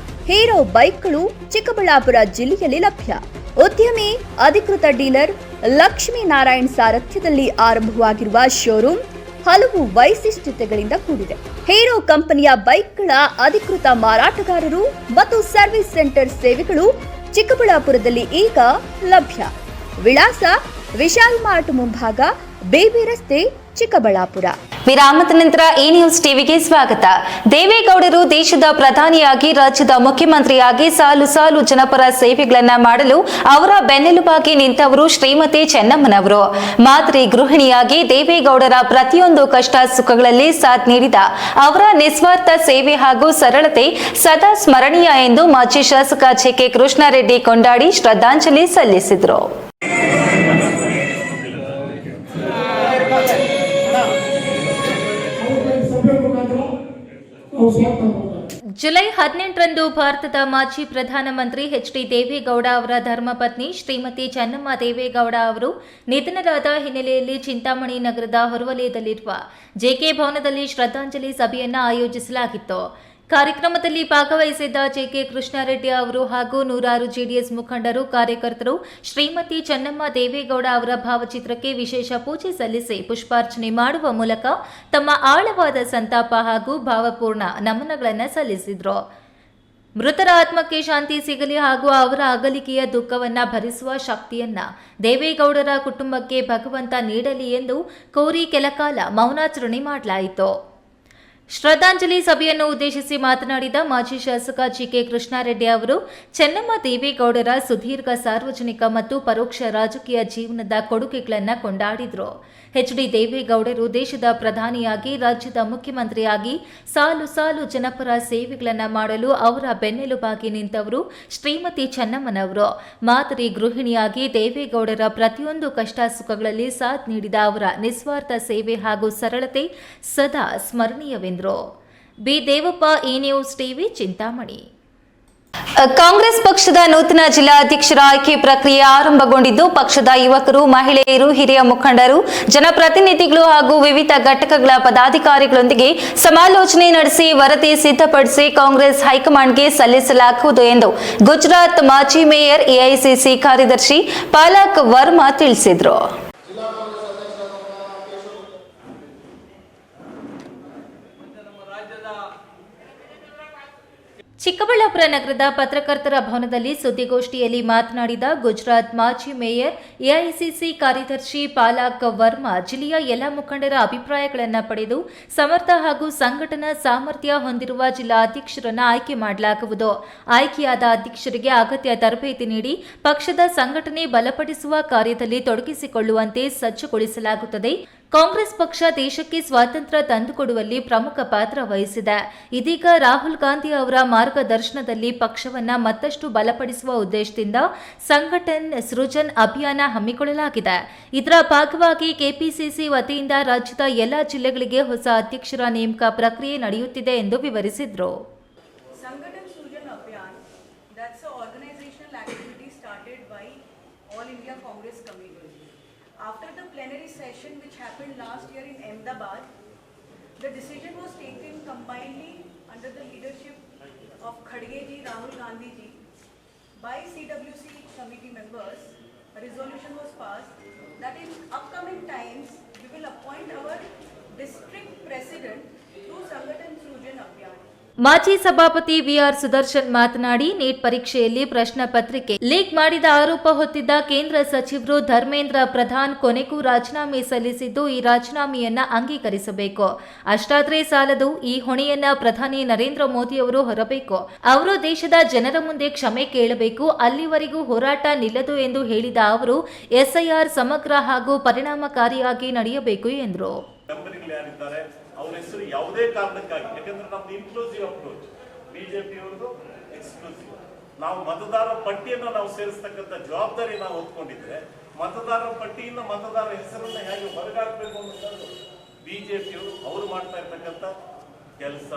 ಹೀರೋ ಬೈಕ್ಗಳು ಚಿಕ್ಕಬಳ್ಳಾಪುರ ಜಿಲ್ಲೆಯಲ್ಲಿ ಲಭ್ಯ. ಉದ್ಯಮಿ ಅಧಿಕೃತ ಡೀಲರ್ ಲಕ್ಷ್ಮೀನಾರಾಯಣ್ ಸಾರಥ್ಯದಲ್ಲಿ ಆರಂಭವಾಗಿರುವ ಶೋರೂಮ್ ಹಲವು ವೈಶಿಷ್ಟ್ಯತೆಗಳಿಂದ ಕೂಡಿದೆ. ಹೀರೋ ಕಂಪನಿಯ ಬೈಕ್ಗಳ ಅಧಿಕೃತ ಮಾರಾಟಗಾರರು ಮತ್ತು ಸರ್ವಿಸ್ ಸೆಂಟರ್ ಸೇವೆಗಳು ಚಿಕ್ಕಬಳ್ಳಾಪುರದಲ್ಲಿ ಈಗ ಲಭ್ಯ. ವಿಳಾಸ: ವಿಶಾಲ್ ಮಾರ್ಟ್ ಮುಂಭಾಗ, ಬೇಬಿ ರಸ್ತೆ, ಚಿಕ್ಕಬಳ್ಳಾಪುರ. ವಿರಾಮದ ನಂತರ ಈ ನ್ಯೂಸ್ ಟಿವಿಗೆ ಸ್ವಾಗತ. ದೇವೇಗೌಡರು ದೇಶದ ಪ್ರಧಾನಿಯಾಗಿ, ರಾಜ್ಯದ ಮುಖ್ಯಮಂತ್ರಿಯಾಗಿ ಸಾಲು ಸಾಲು ಜನಪರ ಸೇವೆಗಳನ್ನ ಮಾಡಲು ಅವರ ಬೆನ್ನೆಲುಬಾಗಿ ನಿಂತವರು ಶ್ರೀಮತಿ ಚೆನ್ನಮ್ಮನವರು. ಮಾದರಿ ಗೃಹಿಣಿಯಾಗಿ ದೇವೇಗೌಡರ ಪ್ರತಿಯೊಂದು ಕಷ್ಟ ಸುಖಗಳಲ್ಲಿ ಸಾಥ್ ನೀಡಿದ ಅವರ ನಿಸ್ವಾರ್ಥ ಸೇವೆ ಹಾಗೂ ಸರಳತೆ ಸದಾ ಸ್ಮರಣೀಯ ಎಂದು ಮಾಜಿ ಶಾಸಕ ಜೆಕೆ ಕೃಷ್ಣಾರೆಡ್ಡಿ ಕೊಂಡಾಡಿ ಶ್ರದ್ಧಾಂಜಲಿ ಸಲ್ಲಿಸಿದರು. ಜುಲೈ 18ರಂದು ಭಾರತದ ಮಾಜಿ ಪ್ರಧಾನಮಂತ್ರಿ ಎಚ್.ಡಿ. ದೇವೇಗೌಡ ಅವರ ಧರ್ಮಪತ್ನಿ ಶ್ರೀಮತಿ ಚೆನ್ನಮ್ಮ ದೇವೇಗೌಡ ಅವರು ನಿಧನರಾದ ಹಿನ್ನೆಲೆಯಲ್ಲಿ ಚಿಂತಾಮಣಿ ನಗರದ ಹೊರವಲಯದಲ್ಲಿರುವ ಜೆಕೆ ಭವನದಲ್ಲಿ ಶ್ರದ್ಧಾಂಜಲಿ ಸಭೆಯನ್ನು ಆಯೋಜಿಸಲಾಗಿತ್ತು. ಕಾರ್ಯಕ್ರಮದಲ್ಲಿ ಭಾಗವಹಿಸಿದ್ದ ಜೆಕೆ ಕೃಷ್ಣಾರೆಡ್ಡಿ ಅವರು ಹಾಗೂ ನೂರಾರು ಜೆಡಿಎಸ್ ಮುಖಂಡರು, ಕಾರ್ಯಕರ್ತರು ಶ್ರೀಮತಿ ಚೆನ್ನಮ್ಮ ದೇವೇಗೌಡ ಅವರ ಭಾವಚಿತ್ರಕ್ಕೆ ವಿಶೇಷ ಪೂಜೆ ಸಲ್ಲಿಸಿ ಪುಷ್ಪಾರ್ಚನೆ ಮಾಡುವ ಮೂಲಕ ತಮ್ಮ ಆಳವಾದ ಸಂತಾಪ ಹಾಗೂ ಭಾವಪೂರ್ಣ ನಮನಗಳನ್ನು ಸಲ್ಲಿಸಿದರು. ಮೃತರ ಆತ್ಮಕ್ಕೆ ಶಾಂತಿ ಸಿಗಲಿ ಹಾಗೂ ಅವರ ಅಗಲಿಕೆಯ ದುಃಖವನ್ನ ಭರಿಸುವ ಶಕ್ತಿಯನ್ನ ದೇವೇಗೌಡರ ಕುಟುಂಬಕ್ಕೆ ಭಗವಂತ ನೀಡಲಿ ಎಂದು ಕೋರಿ ಕೆಲಕಾಲ ಮೌನಾಚರಣೆ ಮಾಡಲಾಯಿತು. ಶ್ರದ್ಧಾಂಜಲಿ ಸಭೆಯನ್ನು ಉದ್ದೇಶಿಸಿ ಮಾತನಾಡಿದ ಮಾಜಿ ಶಾಸಕ ಜಿಕೆ ಕೃಷ್ಣಾರೆಡ್ಡಿ ಅವರು ಚೆನ್ನಮ್ಮ ದೇವೇಗೌಡರ ಸುದೀರ್ಘ ಸಾರ್ವಜನಿಕ ಮತ್ತು ಪರೋಕ್ಷ ರಾಜಕೀಯ ಜೀವನದ ಕೊಡುಗೆಗಳನ್ನು ಕೊಂಡಾಡಿದರು. ಎಚ್.ಡಿ. ದೇವೇಗೌಡರು ದೇಶದ ಪ್ರಧಾನಿಯಾಗಿ, ರಾಜ್ಯದ ಮುಖ್ಯಮಂತ್ರಿಯಾಗಿ ಸಾಲು ಸಾಲು ಜನಪರ ಸೇವೆಗಳನ್ನು ಮಾಡಲು ಅವರ ಬೆನ್ನೆಲುಬಾಗಿ ನಿಂತವರು ಶ್ರೀಮತಿ ಚೆನ್ನಮ್ಮನವರು. ಮಾದರಿ ಗೃಹಿಣಿಯಾಗಿ ದೇವೇಗೌಡರ ಪ್ರತಿಯೊಂದು ಕಷ್ಟ ಸುಖಗಳಲ್ಲಿ ಸಾಥ್ ನೀಡಿದ ಅವರ ನಿಸ್ವಾರ್ಥ ಸೇವೆ ಹಾಗೂ ಸರಳತೆ ಸದಾ ಸ್ಮರಣೀಯವೆಂದರು. ಬಿ ದೇವಪ್ಪ, ಈ ನ್ಯೂಸ್ ಟಿವಿ, ಚಿಂತಾಮಣಿ. ಕಾಂಗ್ರೆಸ್ ಪಕ್ಷದ ನೂತನ ಜಿಲ್ಲಾಧ್ಯಕ್ಷರ ಆಯ್ಕೆ ಪ್ರಕ್ರಿಯೆ ಆರಂಭಗೊಂಡಿದ್ದು, ಪಕ್ಷದ ಯುವಕರು, ಮಹಿಳೆಯರು, ಹಿರಿಯ ಮುಖಂಡರು, ಜನಪ್ರತಿನಿಧಿಗಳು ಹಾಗೂ ವಿವಿಧ ಘಟಕಗಳ ಪದಾಧಿಕಾರಿಗಳೊಂದಿಗೆ ಸಮಾಲೋಚನೆ ನಡೆಸಿ ವರದಿ ಸಿದ್ಧಪಡಿಸಿ ಕಾಂಗ್ರೆಸ್ ಹೈಕಮಾಂಡ್ಗೆ ಸಲ್ಲಿಸಲಾಗುವುದು ಎಂದು ಗುಜರಾತ್ ಮಾಜಿ ಮೇಯರ್ ಎಐಸಿಸಿ ಕಾರ್ಯದರ್ಶಿ ಪಾಲಕ್ ವರ್ಮಾ ತಿಳಿಸಿದರು. ಚಿಕ್ಕಬಳ್ಳಾಪುರ ನಗರದ ಪತ್ರಕರ್ತರ ಭವನದಲ್ಲಿ ಸುದ್ದಿಗೋಷ್ಠಿಯಲ್ಲಿ ಮಾತನಾಡಿದ ಗುಜರಾತ್ ಮಾಜಿ ಮೇಯರ್ ಎಐಸಿಸಿ ಕಾರ್ಯದರ್ಶಿ ಪಾಲಕ್ ವರ್ಮಾ, ಜಿಲ್ಲೆಯ ಎಲ್ಲ ಮುಖಂಡರ ಅಭಿಪ್ರಾಯಗಳನ್ನು ಪಡೆದು ಸಮರ್ಥ ಹಾಗೂ ಸಂಘಟನಾ ಸಾಮರ್ಥ್ಯ ಹೊಂದಿರುವ ಜಿಲ್ಲಾ ಅಧ್ಯಕ್ಷರನ್ನು ಆಯ್ಕೆ ಮಾಡಲಾಗುವುದು. ಆಯ್ಕೆಯಾದ ಅಧ್ಯಕ್ಷರಿಗೆ ಅಗತ್ಯ ತರಬೇತಿ ನೀಡಿ ಪಕ್ಷದ ಸಂಘಟನೆ ಬಲಪಡಿಸುವ ಕಾರ್ಯದಲ್ಲಿ ತೊಡಗಿಸಿಕೊಳ್ಳುವಂತೆ ಸಜ್ಜುಗೊಳಿಸಲಾಗುತ್ತದೆ. ಕಾಂಗ್ರೆಸ್ ಪಕ್ಷ ದೇಶಕ್ಕೆ ಸ್ವಾತಂತ್ರ್ಯ ತಂದುಕೊಡುವಲ್ಲಿ ಪ್ರಮುಖ ಪಾತ್ರ ವಹಿಸಿದೆ. ಇದೀಗ ರಾಹುಲ್ ಗಾಂಧಿ ಅವರ ಮಾರ್ಗದರ್ಶನದಲ್ಲಿ ಪಕ್ಷವನ್ನ ಮತ್ತಷ್ಟು ಬಲಪಡಿಸುವ ಉದ್ದೇಶದಿಂದ ಸಂಘಟನ್ ಸೃಜನ್ ಅಭಿಯಾನ ಹಮ್ಮಿಕೊಳ್ಳಲಾಗಿದೆ. ಇದರ ಭಾಗವಾಗಿ ಕೆಪಿಸಿಸಿ ವತಿಯಿಂದ ರಾಜ್ಯದ ಎಲ್ಲ ಜಿಲ್ಲೆಗಳಿಗೆ ಹೊಸ ಅಧ್ಯಕ್ಷರ ನೇಮಕ ಪ್ರಕ್ರಿಯೆ ನಡೆಯುತ್ತಿದೆ ಎಂದು ವಿವರಿಸಿದರು. After the plenary session which happened last year in Ahmedabad, the decision was taken combinedly under the leadership of Khadge ji, Rahul Gandhi ji, by CWC committee members. A resolution was passed that in upcoming times we will appoint our district president through Sangathan Srujan Abhiyan. ಮಾಜಿ ಸಭಾಪತಿ ವಿಆರ್ ಸುದರ್ಶನ್ ಮಾತನಾಡಿ, ನೀಟ್ ಪರೀಕ್ಷೆಯಲ್ಲಿ ಪ್ರಶ್ನೆ ಪತ್ರಿಕೆ ಲೀಕ್ ಮಾಡಿದ ಆರೋಪ ಹೊತ್ತಿದ್ದ ಕೇಂದ್ರ ಸಚಿವರು ಧರ್ಮೇಂದ್ರ ಪ್ರಧಾನ್ ಕೊನೆಗೂ ರಾಜೀನಾಮೆ ಸಲ್ಲಿಸಿದ್ದು, ಈ ರಾಜೀನಾಮೆಯನ್ನ ಅಂಗೀಕರಿಸಬೇಕು. ಅಷ್ಟಾದ್ರೆ ಸಾಲದು, ಈ ಹೊಣೆಯನ್ನ ಪ್ರಧಾನಿ ನರೇಂದ್ರ ಮೋದಿ ಅವರು ಹೊರಬೇಕು. ಅವರು ದೇಶದ ಜನರ ಮುಂದೆ ಕ್ಷಮೆ ಕೇಳಬೇಕು. ಅಲ್ಲಿವರೆಗೂ ಹೋರಾಟ ನಿಲ್ಲದು ಎಂದು ಹೇಳಿದ ಅವರು, ಎಸ್ಐಆರ್ ಸಮಗ್ರ ಹಾಗೂ ಪರಿಣಾಮಕಾರಿಯಾಗಿ ನಡೆಯಬೇಕು ಎಂದರು. ಅವ್ರ ಹೆಸರು ಯಾವುದೇ ಕಾರಣಕ್ಕಾಗಿ, ಯಾಕಂದ್ರೆ ನಮ್ದು ಇನ್ಕ್ಲೂಸಿವ್ ಅಪ್ರೋಚ್, ಬಿಜೆಪಿ ಅವ್ರದ್ದು ಎಕ್ಸ್ಕ್ಲೂಸಿವ್. ನಾವು ಮತದಾರರ ಪಟ್ಟಿಯನ್ನು ನಾವು ಸೇರಿಸ್ತಕ್ಕಂಥ ಜವಾಬ್ದಾರಿ ನಾವು ಹೊತ್ಕೊಂಡಿದ್ರೆ, ಮತದಾರರ ಪಟ್ಟಿಯಿಂದ ಮತದಾರರ ಹೆಸರನ್ನ ಹೇಗೆ ಹೊರಗಾಕ್ಬೇಕು ಅನ್ನೋದು ಬಿಜೆಪಿಯವರು ಅವರು ಮಾಡ್ತಾ ಇರ್ತಕ್ಕಂಥ ಕೆಲಸ.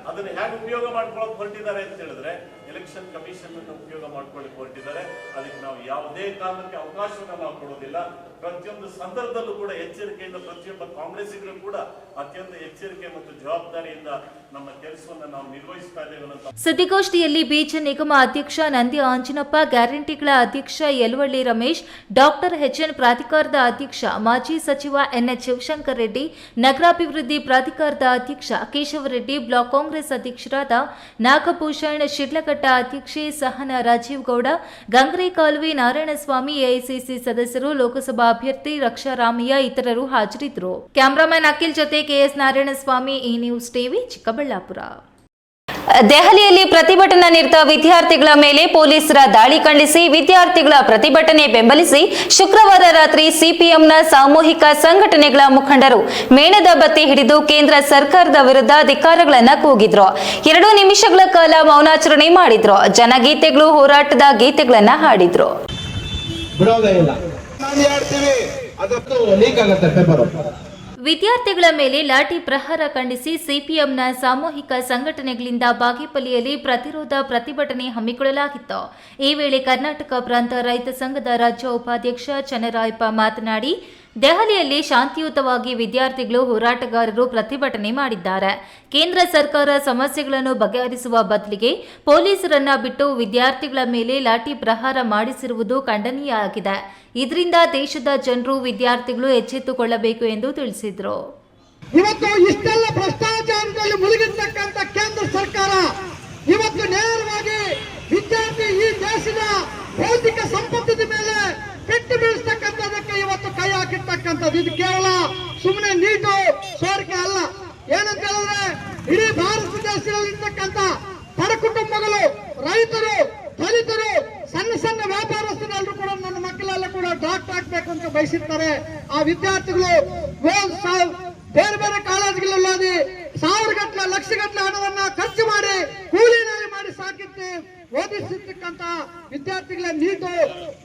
ಅದನ್ನ ಹೇಗೆ ಉಪಯೋಗ ಮಾಡ್ಕೊಳ್ಳೋಕೆ ಹೊರಟಿದ್ದಾರೆ ಅಂತ ಹೇಳಿದ್ರೆ, ಎಲೆಕ್ಷನ್ ಕಮಿಷನ್ ಅನ್ನು ಉಪಯೋಗ ಮಾಡ್ಕೊಳ್ಳಿಕ್ಕೆ ಹೊರಟಿದ್ದಾರೆ. ಅದಕ್ಕೆ ನಾವು ಯಾವುದೇ ಕಾರಣಕ್ಕೆ ಅವಕಾಶವನ್ನು ನಾವು ಕೊಡೋದಿಲ್ಲ. ಪ್ರತಿಯೊಂದು ಸಂದರ್ಭದಲ್ಲೂ ಕೂಡ ಎಚ್ಚರಿಕೆಯಿಂದ ಪ್ರತಿಯೊಬ್ಬ ಕಾಂಗ್ರೆಸ್ಸಿಗರು ಕೂಡ ಅತ್ಯಂತ ಎಚ್ಚರಿಕೆ ಮತ್ತು ಜವಾಬ್ದಾರಿಯಿಂದ ನಮ್ಮ ಕೆಲಸವನ್ನು ನಾವು ನಿರ್ವಹಿಸ್ತಾ ಇದ್ದೇವೆ. ಸುದ್ದಿಗೋಷ್ಠಿಯಲ್ಲಿ ಬೀಜ ನಿಗಮ ಅಧ್ಯಕ್ಷ ನಂದಿ ಆಂಜನಪ್ಪ, ಗ್ಯಾರಂಟಿಗಳ ಅಧ್ಯಕ್ಷ ಯಲವಳ್ಳಿ ರಮೇಶ್, ಡಾಕ್ಟರ್ ಎಚ್ಎನ್ ಪ್ರಾಧಿಕಾರದ ಅಧ್ಯಕ್ಷ ಮಾಜಿ ಸಚಿವ ಎನ್ಎಚ್ ಶಿವಶಂಕರ್ ರೆಡ್ಡಿ, ನಗರಾಭಿವೃದ್ಧಿ ಪ್ರಾಧಿಕಾರದ ಅಧ್ಯಕ್ಷ ಕೇಶವರೆಡ್ಡಿ, ಬ್ಲಾಕ್ ಕಾಂಗ್ರೆಸ್ ಅಧ್ಯಕ್ಷರಾದ ನಾಗಭೂಷಣ್, ಶಿಡ್ಲಘಟ್ಟ ಅಧ್ಯಕ್ಷೆ ಸಹನಾ ರಾಜೀವ್ ಗೌಡ, ಗಂಗರೆ ಕಾಲುವೆ ನಾರಾಯಣಸ್ವಾಮಿ, ಎಐಸಿಸಿ ಸದಸ್ಯರು, ಲೋಕಸಭಾ ಅಭ್ಯರ್ಥಿ ರಕ್ಷಾ ರಾಮಯ್ಯ ಇತರರು ಹಾಜರಿದ್ದರು. ಕ್ಯಾಮರಾಮನ್ ಅಖಿಲ್ ಜೊತೆ ಕೆಎಸ್ ನಾರಾಯಣಸ್ವಾಮಿ, ಈ ನ್ಯೂಸ್ ಟಿವಿ, ಚಿಕ್ಕಬಳ್ಳಾಪುರ. ದೆಹಲಿಯಲ್ಲಿ ಪ್ರತಿಭಟನಾ ನಿರತ ವಿದ್ಯಾರ್ಥಿಗಳ ಮೇಲೆ ಪೊಲೀಸರ ದಾಳಿ ಖಂಡಿಸಿ ವಿದ್ಯಾರ್ಥಿಗಳ ಪ್ರತಿಭಟನೆ ಬೆಂಬಲಿಸಿ ಶುಕ್ರವಾರ ರಾತ್ರಿ ಸಿಪಿಎಂನ ಸಾಮೂಹಿಕ ಸಂಘಟನೆಗಳ ಮುಖಂಡರು ಮೇಣದ ಬತ್ತಿ ಹಿಡಿದು ಕೇಂದ್ರ ಸರ್ಕಾರದ ವಿರುದ್ಧ ಧಿಕ್ಕಾರಗಳನ್ನು ಕೂಗಿದ್ರು. 2 ನಿಮಿಷಗಳ ಕಾಲ ಮೌನಾಚರಣೆ ಮಾಡಿದ್ರು. ಜನಗೀತೆಗಳು, ಹೋರಾಟದ ಗೀತೆಗಳನ್ನ ಹಾಡಿದ್ರು. ವಿದ್ಯಾರ್ಥಿಗಳ ಮೇಲೆ ಲಾಠಿ ಪ್ರಹಾರ ಖಂಡಿಸಿ ಸಿಪಿಎಂನ ಸಾಮೂಹಿಕ ಸಂಘಟನೆಗಳಿಂದ ಬಾಗೇಪಲ್ಲಿಯಲ್ಲಿ ಪ್ರತಿರೋಧ ಪ್ರತಿಭಟನೆ ಹಮ್ಮಿಕೊಳ್ಳಲಾಗಿತ್ತು. ಈ ವೇಳೆ ಕರ್ನಾಟಕ ಪ್ರಾಂತ ರೈತ ಸಂಘದ ರಾಜ್ಯ ಉಪಾಧ್ಯಕ್ಷ ಚನ್ನರಾಯಪ್ಪ ಮಾತನಾಡಿ, ದೆಹಲಿಯಲ್ಲಿ ಶಾಂತಿಯುತವಾಗಿ ವಿದ್ಯಾರ್ಥಿಗಳು ಹೋರಾಟಗಾರರು ಪ್ರತಿಭಟನೆ ಮಾಡಿದ್ದಾರೆ. ಕೇಂದ್ರ ಸರ್ಕಾರ ಸಮಸ್ಯೆಗಳನ್ನು ಬಗೆಹರಿಸುವ ಬದಲಿಗೆ ಪೊಲೀಸರನ್ನ ಬಿಟ್ಟು ವಿದ್ಯಾರ್ಥಿಗಳ ಮೇಲೆ ಲಾಠಿ ಪ್ರಹಾರ ಮಾಡಿಸಿರುವುದು ಖಂಡನೀಯ ಆಗಿದೆ. ಇದರಿಂದ ದೇಶದ ಜನರು ವಿದ್ಯಾರ್ಥಿಗಳು ಎಚ್ಚೆತ್ತುಕೊಳ್ಳಬೇಕು ಎಂದು ತಿಳಿಸಿದರು. ಇವತ್ತು ಇಷ್ಟೆಲ್ಲ ಭ್ರಷ್ಟಾಚಾರದಲ್ಲಿ ಮುಳುಗಿರ್ತಕ್ಕಂಥ ಕೇಂದ್ರ ಸರ್ಕಾರ ಇವತ್ತು ನೇರವಾಗಿ ವಿದ್ಯಾರ್ಥಿ ಈ ದೇಶದ ಭೌತಿಕ ಸಂಪತ್ತಿನ ಮೇಲೆ ಪೆಟ್ಟು ಬೀಳಿಸ್ತಕ್ಕಂಥದಕ್ಕೆ ಇವತ್ತು ಕೈ ಹಾಕಿರ್ತಕ್ಕಂಥದ್ದು. ಇದು ಕೇವಲ ಸುಮ್ಮನೆ ನೀಟು ಸೋರಿಕೆ ಅಲ್ಲ. ಏನಂತ ಹೇಳಿದ್ರೆ ಇಡೀ ಭಾರತ ದೇಶದಲ್ಲಿರ್ತಕ್ಕಂಥ ಬಡ ಕುಟುಂಬಗಳು, ರೈತರು, ದಲಿತರು, ಸಣ್ಣ ಸಣ್ಣ ವ್ಯಾಪಾರಸ್ಥರೆಲ್ಲರೂ ಕೂಡ ನನ್ನ ಮಕ್ಕಳೆಲ್ಲ ಕೂಡ ಡಾಕ್ಟರ್ ಆಗ್ಬೇಕು ಅಂತ ಬಯಸಿರ್ತಾರೆ. ಆ ವಿದ್ಯಾರ್ಥಿಗಳು ಬೇರೆ ಬೇರೆ ಕಾಲೇಜುಗಳಲ್ಲಿ ಸಾವಿರಗಟ್ಟಲೆ ಲಕ್ಷಗಟ್ಟಲೆ ಹಣವನ್ನ ಖರ್ಚು ಮಾಡಿ ಕೂಲಿ ನಾಲಿ ಮಾಡಿ ಸಾಕಿತ್ತು ಓದಿಸಿರ್ತಕ್ಕಂಥ ವಿದ್ಯಾರ್ಥಿಗಳ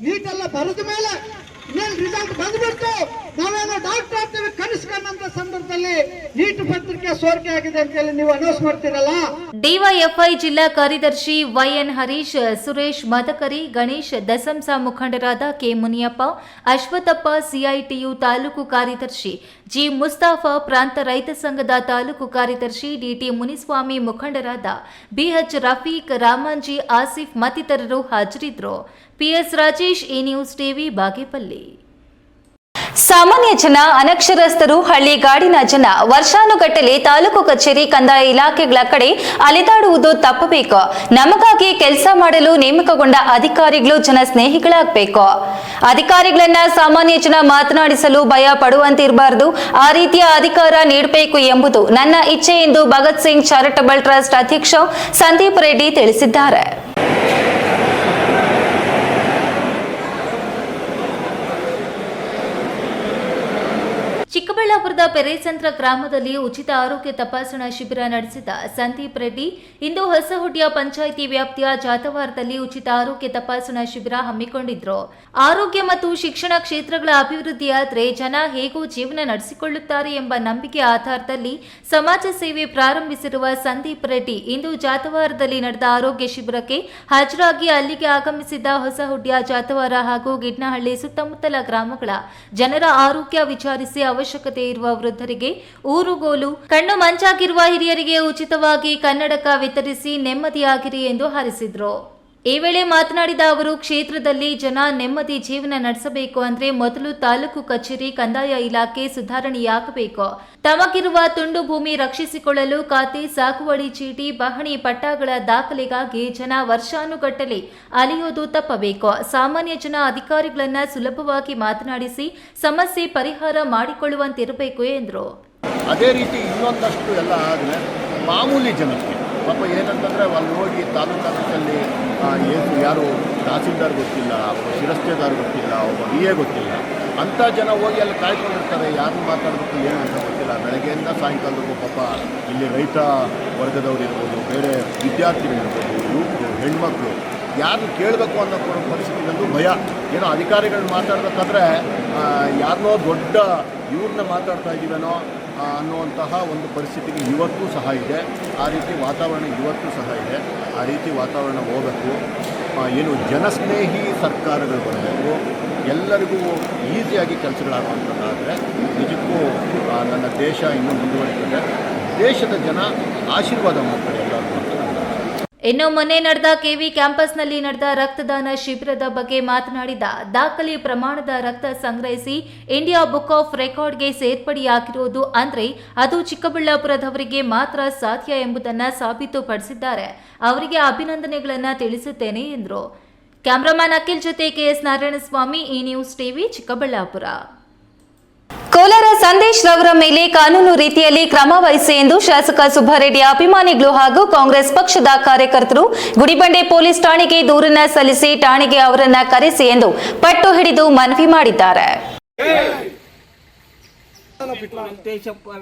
ನೀಟೆಲ್ಲ ಬರೆದ ಮೇಲೆ ಇನ್ನೇನು ರಿಸಲ್ಟ್ ಬಂದ್ಬಿಡ್ತು, ನಾವೇನೋ ಡಾಕ್ಟರ್ ಆಗ್ತೇವೆ ಕನಸು ಕಂಡಂತ ಸಂದರ್ಭದಲ್ಲಿ ನೀಟ್ ಪತ್ರಿಕೆ ಸೋರಿಕೆ ಆಗಿದೆ ಅಂತ ಹೇಳಿ ನೀವು ಅನೌನ್ಸ್ ಮಾಡ್ತೀರಲ್ಲ. ಡಿವೈಎಫ್ಐ ಜಿಲ್ಲಾ ಕಾರ್ಯದರ್ಶಿ ವೈಎನ್ ಹರೀಶ್, ಸುರೇಶ್ ಮದಕರಿ, ಗಣೇಶ್, ದಸಂಸ ಮುಖಂಡರಾದ ಕೆ ಮುನಿಯಪ್ಪ, ಅಶ್ವಥಪ್ಪ, ಸಿಐಟಿಯು ತಾಲೂಕು ಕಾರ್ಯದರ್ಶಿ ಜಿ ಮುಸ್ತಾಫಾ, ಪ್ರಾಂತ ರೈತ ಸಂಘದ ತಾಲೂಕು ಕಾರ್ಯದರ್ಶಿ ಡಿಟಿ ಮುನಿಸ್ವಾಮಿ, ಮುಖಂಡರಾದ ಬಿಎಚ್ ರಫೀಕ್, ರಾಮಂಜಿ, ಆಸಿಫ್ ಮತ್ತಿತರರು ಹಾಜರಿದ್ದರು. PS Rajesh, A news TV, Bagepalli. ಸಾಮಾನ್ಯ ಜನ, ಅನಕ್ಷರಸ್ಥರು, ಹಳ್ಳಿಗಾಡಿನ ಜನ ವರ್ಷಾನುಗಟ್ಟಲೆ ತಾಲೂಕು ಕಚೇರಿ, ಕಂದಾಯ ಇಲಾಖೆಗಳ ಕಡೆ ಅಲೆದಾಡುವುದು ತಪ್ಪಬೇಕು. ನಮಗಾಗಿ ಕೆಲಸ ಮಾಡಲು ನೇಮಕಗೊಂಡ ಅಧಿಕಾರಿಗಳು ಜನ ಸ್ನೇಹಿಗಳಾಗಬೇಕು. ಅಧಿಕಾರಿಗಳನ್ನ ಸಾಮಾನ್ಯ ಜನ ಮಾತನಾಡಿಸಲು ಭಯ ಪಡುವಂತಿರಬಾರದು. ಆ ರೀತಿಯ ಅಧಿಕಾರ ನೀಡಬೇಕು ಎಂಬುದು ನನ್ನ ಇಚ್ಛೆ ಎಂದು ಭಗತ್ ಸಿಂಗ್ ಚಾರಿಟಬಲ್ ಟ್ರಸ್ಟ್ ಅಧ್ಯಕ್ಷ ಸಂದೀಪ್ ರೆಡ್ಡಿ ತಿಳಿಸಿದ್ದಾರೆ. ಚಿಕ್ಕಬಳ್ಳಾಪುರದ ಪೆರೇಸಂದ್ರ ಗ್ರಾಮದಲ್ಲಿ ಉಚಿತ ಆರೋಗ್ಯ ತಪಾಸಣಾ ಶಿಬಿರ ನಡೆಸಿದ ಸಂದೀಪ್ ರೆಡ್ಡಿ ಇಂದು ಹೊಸಹುಡ್ಯ ಪಂಚಾಯಿತಿ ವ್ಯಾಪ್ತಿಯ ಜಾತವಾರದಲ್ಲಿ ಉಚಿತ ಆರೋಗ್ಯ ತಪಾಸಣಾ ಶಿಬಿರ ಹಮ್ಮಿಕೊಂಡಿದ್ರು. ಆರೋಗ್ಯ ಮತ್ತು ಶಿಕ್ಷಣ ಕ್ಷೇತ್ರಗಳ ಅಭಿವೃದ್ಧಿಯಾದರೆ ಜನ ಹೇಗೂ ಜೀವನ ನಡೆಸಿಕೊಳ್ಳುತ್ತಾರೆ ಎಂಬ ನಂಬಿಕೆ ಆಧಾರದಲ್ಲಿ ಸಮಾಜ ಸೇವೆ ಪ್ರಾರಂಭಿಸಿರುವ ಸಂದೀಪ್ ರೆಡ್ಡಿ ಇಂದು ಜಾತವಾರದಲ್ಲಿ ನಡೆದ ಆರೋಗ್ಯ ಶಿಬಿರಕ್ಕೆ ಹಾಜರಾಗಿ ಅಲ್ಲಿಗೆ ಆಗಮಿಸಿದ್ದ ಹೊಸಹುಡ್ಯ, ಜಾತವಾರ ಹಾಗೂ ಗಿಡ್ನಹಳ್ಳಿ ಸುತ್ತಮುತ್ತಲ ಗ್ರಾಮಗಳ ಜನರ ಆರೋಗ್ಯ ವಿಚಾರಿಸಿ ಅವಶ್ಯಕತೆ ಇರುವ ವೃದ್ಧರಿಗೆ ಊರುಗೋಲು, ಕಣ್ಣು ಮಂಚಾಗಿರುವ ಹಿರಿಯರಿಗೆ ಉಚಿತವಾಗಿ ಕನ್ನಡಕ ವಿತರಿಸಿ ನೆಮ್ಮದಿಯಾಗಿರಿ ಎಂದು ಹಾರೈಸಿದರು. ಈ ವೇಳೆ ಮಾತನಾಡಿದ ಅವರು, ಕ್ಷೇತ್ರದಲ್ಲಿ ಜನ ನೆಮ್ಮದಿ ಜೀವನ ನಡೆಸಬೇಕು ಅಂದ್ರೆ ಮೊದಲು ತಾಲೂಕು ಕಚೇರಿ, ಕಂದಾಯ ಇಲಾಖೆ ಸುಧಾರಣೆಯಾಗಬೇಕು. ತಮಗಿರುವ ತುಂಡು ಭೂಮಿ ರಕ್ಷಿಸಿಕೊಳ್ಳಲು ಖಾತೆ, ಸಾಗುವಳಿ ಚೀಟಿ, ಪಹಣಿ ಪಟ್ಟಾಗಳ ದಾಖಲೆಗಾಗಿ ಜನ ವರ್ಷಾನುಗಟ್ಟಲೆ ಅಲೆಯೋದು ತಪ್ಪಬೇಕು. ಸಾಮಾನ್ಯ ಜನ ಅಧಿಕಾರಿಗಳನ್ನ ಸುಲಭವಾಗಿ ಮಾತನಾಡಿಸಿ ಸಮಸ್ಯೆ ಪರಿಹಾರ ಮಾಡಿಕೊಳ್ಳುವಂತಿರಬೇಕು ಎಂದರು. ಅದೇ ರೀತಿ ಇನ್ನೊಂದಷ್ಟು ಎಲ್ಲ ಆದರೆ ಮಾಮೂಲಿ ಜನಕ್ಕೆ ಪಾಪ ಏನಂತಂದರೆ ಅಲ್ಲಿ ಹೋಗಿ ತಾಲೂಕಾದಲ್ಲಿ ಯಾರು ತಹಸೀಲ್ದಾರ್ ಗೊತ್ತಿಲ್ಲ, ಶಿರಸ್ತೇದಾರ್ ಗೊತ್ತಿಲ್ಲ, ಒಬ್ಬ VA ಗೊತ್ತಿಲ್ಲ, ಅಂಥ ಜನ ಹೋಗಿ ಅಲ್ಲಿ ಕಾಯ್ಕೊಂಡಿರ್ತಾರೆ. ಯಾರನ್ನು ಮಾತಾಡಬೇಕು ಏನು ಅಂತ ಗೊತ್ತಿಲ್ಲ. ಬೆಳಗ್ಗೆಯಿಂದ ಸಾಯಂಕಾಲದವರೆಗೂ ಪಾಪ ಇಲ್ಲಿ ರೈತ ವರ್ಗದವ್ರು ಇರ್ಬೋದು, ಬೇರೆ ವಿದ್ಯಾರ್ಥಿಗಳಿರ್ಬೋದು, ಯುವಕರು, ಹೆಣ್ಮಕ್ಳು ಯಾರು ಕೇಳಬೇಕು ಅನ್ನೋ ಪರಿಸ್ಥಿತಿಯಲ್ಲೂ ಭಯ. ಏನೋ ಅಧಿಕಾರಿಗಳು ಮಾತಾಡಬೇಕಾದ್ರೆ ಯಾರನ್ನೋ ದೊಡ್ಡ ಇವ್ರನ್ನ ಮಾತಾಡ್ತಾ ಇದ್ದೀವೇನೋ ಅನ್ನುವಂತಹ ಒಂದು ಪರಿಸ್ಥಿತಿಗೆ ಇವತ್ತೂ ಸಹ ಇದೆ. ಆ ರೀತಿ ವಾತಾವರಣ ಇವತ್ತೂ ಸಹ ಇದೆ. ಆ ರೀತಿ ವಾತಾವರಣ ಹೋಗಬೇಕು. ಏನು ಜನಸ್ನೇಹಿ ಸರ್ಕಾರಗಳು ಬರಬೇಕು. ಎಲ್ಲರಿಗೂ ಈಸಿಯಾಗಿ ಕೆಲಸಗಳಾಗುವಂಥದ್ದಾದರೆ ನಿಜಕ್ಕೂ ನನ್ನ ದೇಶ ಇನ್ನೂ ಮುಂದುವರಿತದೆ. ದೇಶದ ಜನ ಆಶೀರ್ವಾದ ಮಾಡ್ತಾರೆ ಎಲ್ಲರಿಗೂ ಅಂತ. ಇನ್ನು ಮೊನ್ನೆ ನಡೆದ ಕೆವಿ ಕ್ಯಾಂಪಸ್ನಲ್ಲಿ ನಡೆದ ರಕ್ತದಾನ ಶಿಬಿರದ ಬಗ್ಗೆ ಮಾತನಾಡಿದ, ದಾಖಲೆ ಪ್ರಮಾಣದ ರಕ್ತ ಸಂಗ್ರಹಿಸಿ ಇಂಡಿಯಾ ಬುಕ್ ಆಫ್ ರೆಕಾರ್ಡ್ಗೆ ಸೇರ್ಪಡೆಯಾಗಿರುವುದು ಅಂದ್ರೆ ಅದು ಚಿಕ್ಕಬಳ್ಳಾಪುರದವರಿಗೆ ಮಾತ್ರ ಸಾಧ್ಯ ಎಂಬುದನ್ನು ಸಾಬೀತುಪಡಿಸಿದ್ದಾರೆ. ಅವರಿಗೆ ಅಭಿನಂದನೆಗಳನ್ನು ತಿಳಿಸುತ್ತೇನೆ ಎಂದರು. ಕ್ಯಾಮರಾಮನ್ ಅಖಿಲ್ ಜೊತೆ ಕೆಎಸ್ ನಾರಾಯಣಸ್ವಾಮಿ, ಈ ನ್ಯೂಸ್ ಟಿವಿ, ಚಿಕ್ಕಬಳ್ಳಾಪುರ. ಕೋಲಾರ ಸಂದೇಶ್ ರವರ ಮೇಲೆ ಕಾನೂನು ರೀತಿಯಲ್ಲಿ ಕ್ರಮ ವಹಿಸಿ ಎಂದು ಶಾಸಕ ಸುಬ್ಬಾರೆಡ್ಡಿ ಅಭಿಮಾನಿಗಳು ಹಾಗೂ ಕಾಂಗ್ರೆಸ್ ಪಕ್ಷದ ಕಾರ್ಯಕರ್ತರು ಗುಡಿಬಂಡೆ ಪೊಲೀಸ್ ಠಾಣೆಗೆ ದೂರನ್ನ ಸಲ್ಲಿಸಿ ಠಾಣೆಗೆ ಅವರನ್ನ ಕರೆಸಿ ಎಂದು ಪಟ್ಟು ಹಿಡಿದು ಮನವಿ ಮಾಡಿದ್ದಾರೆ.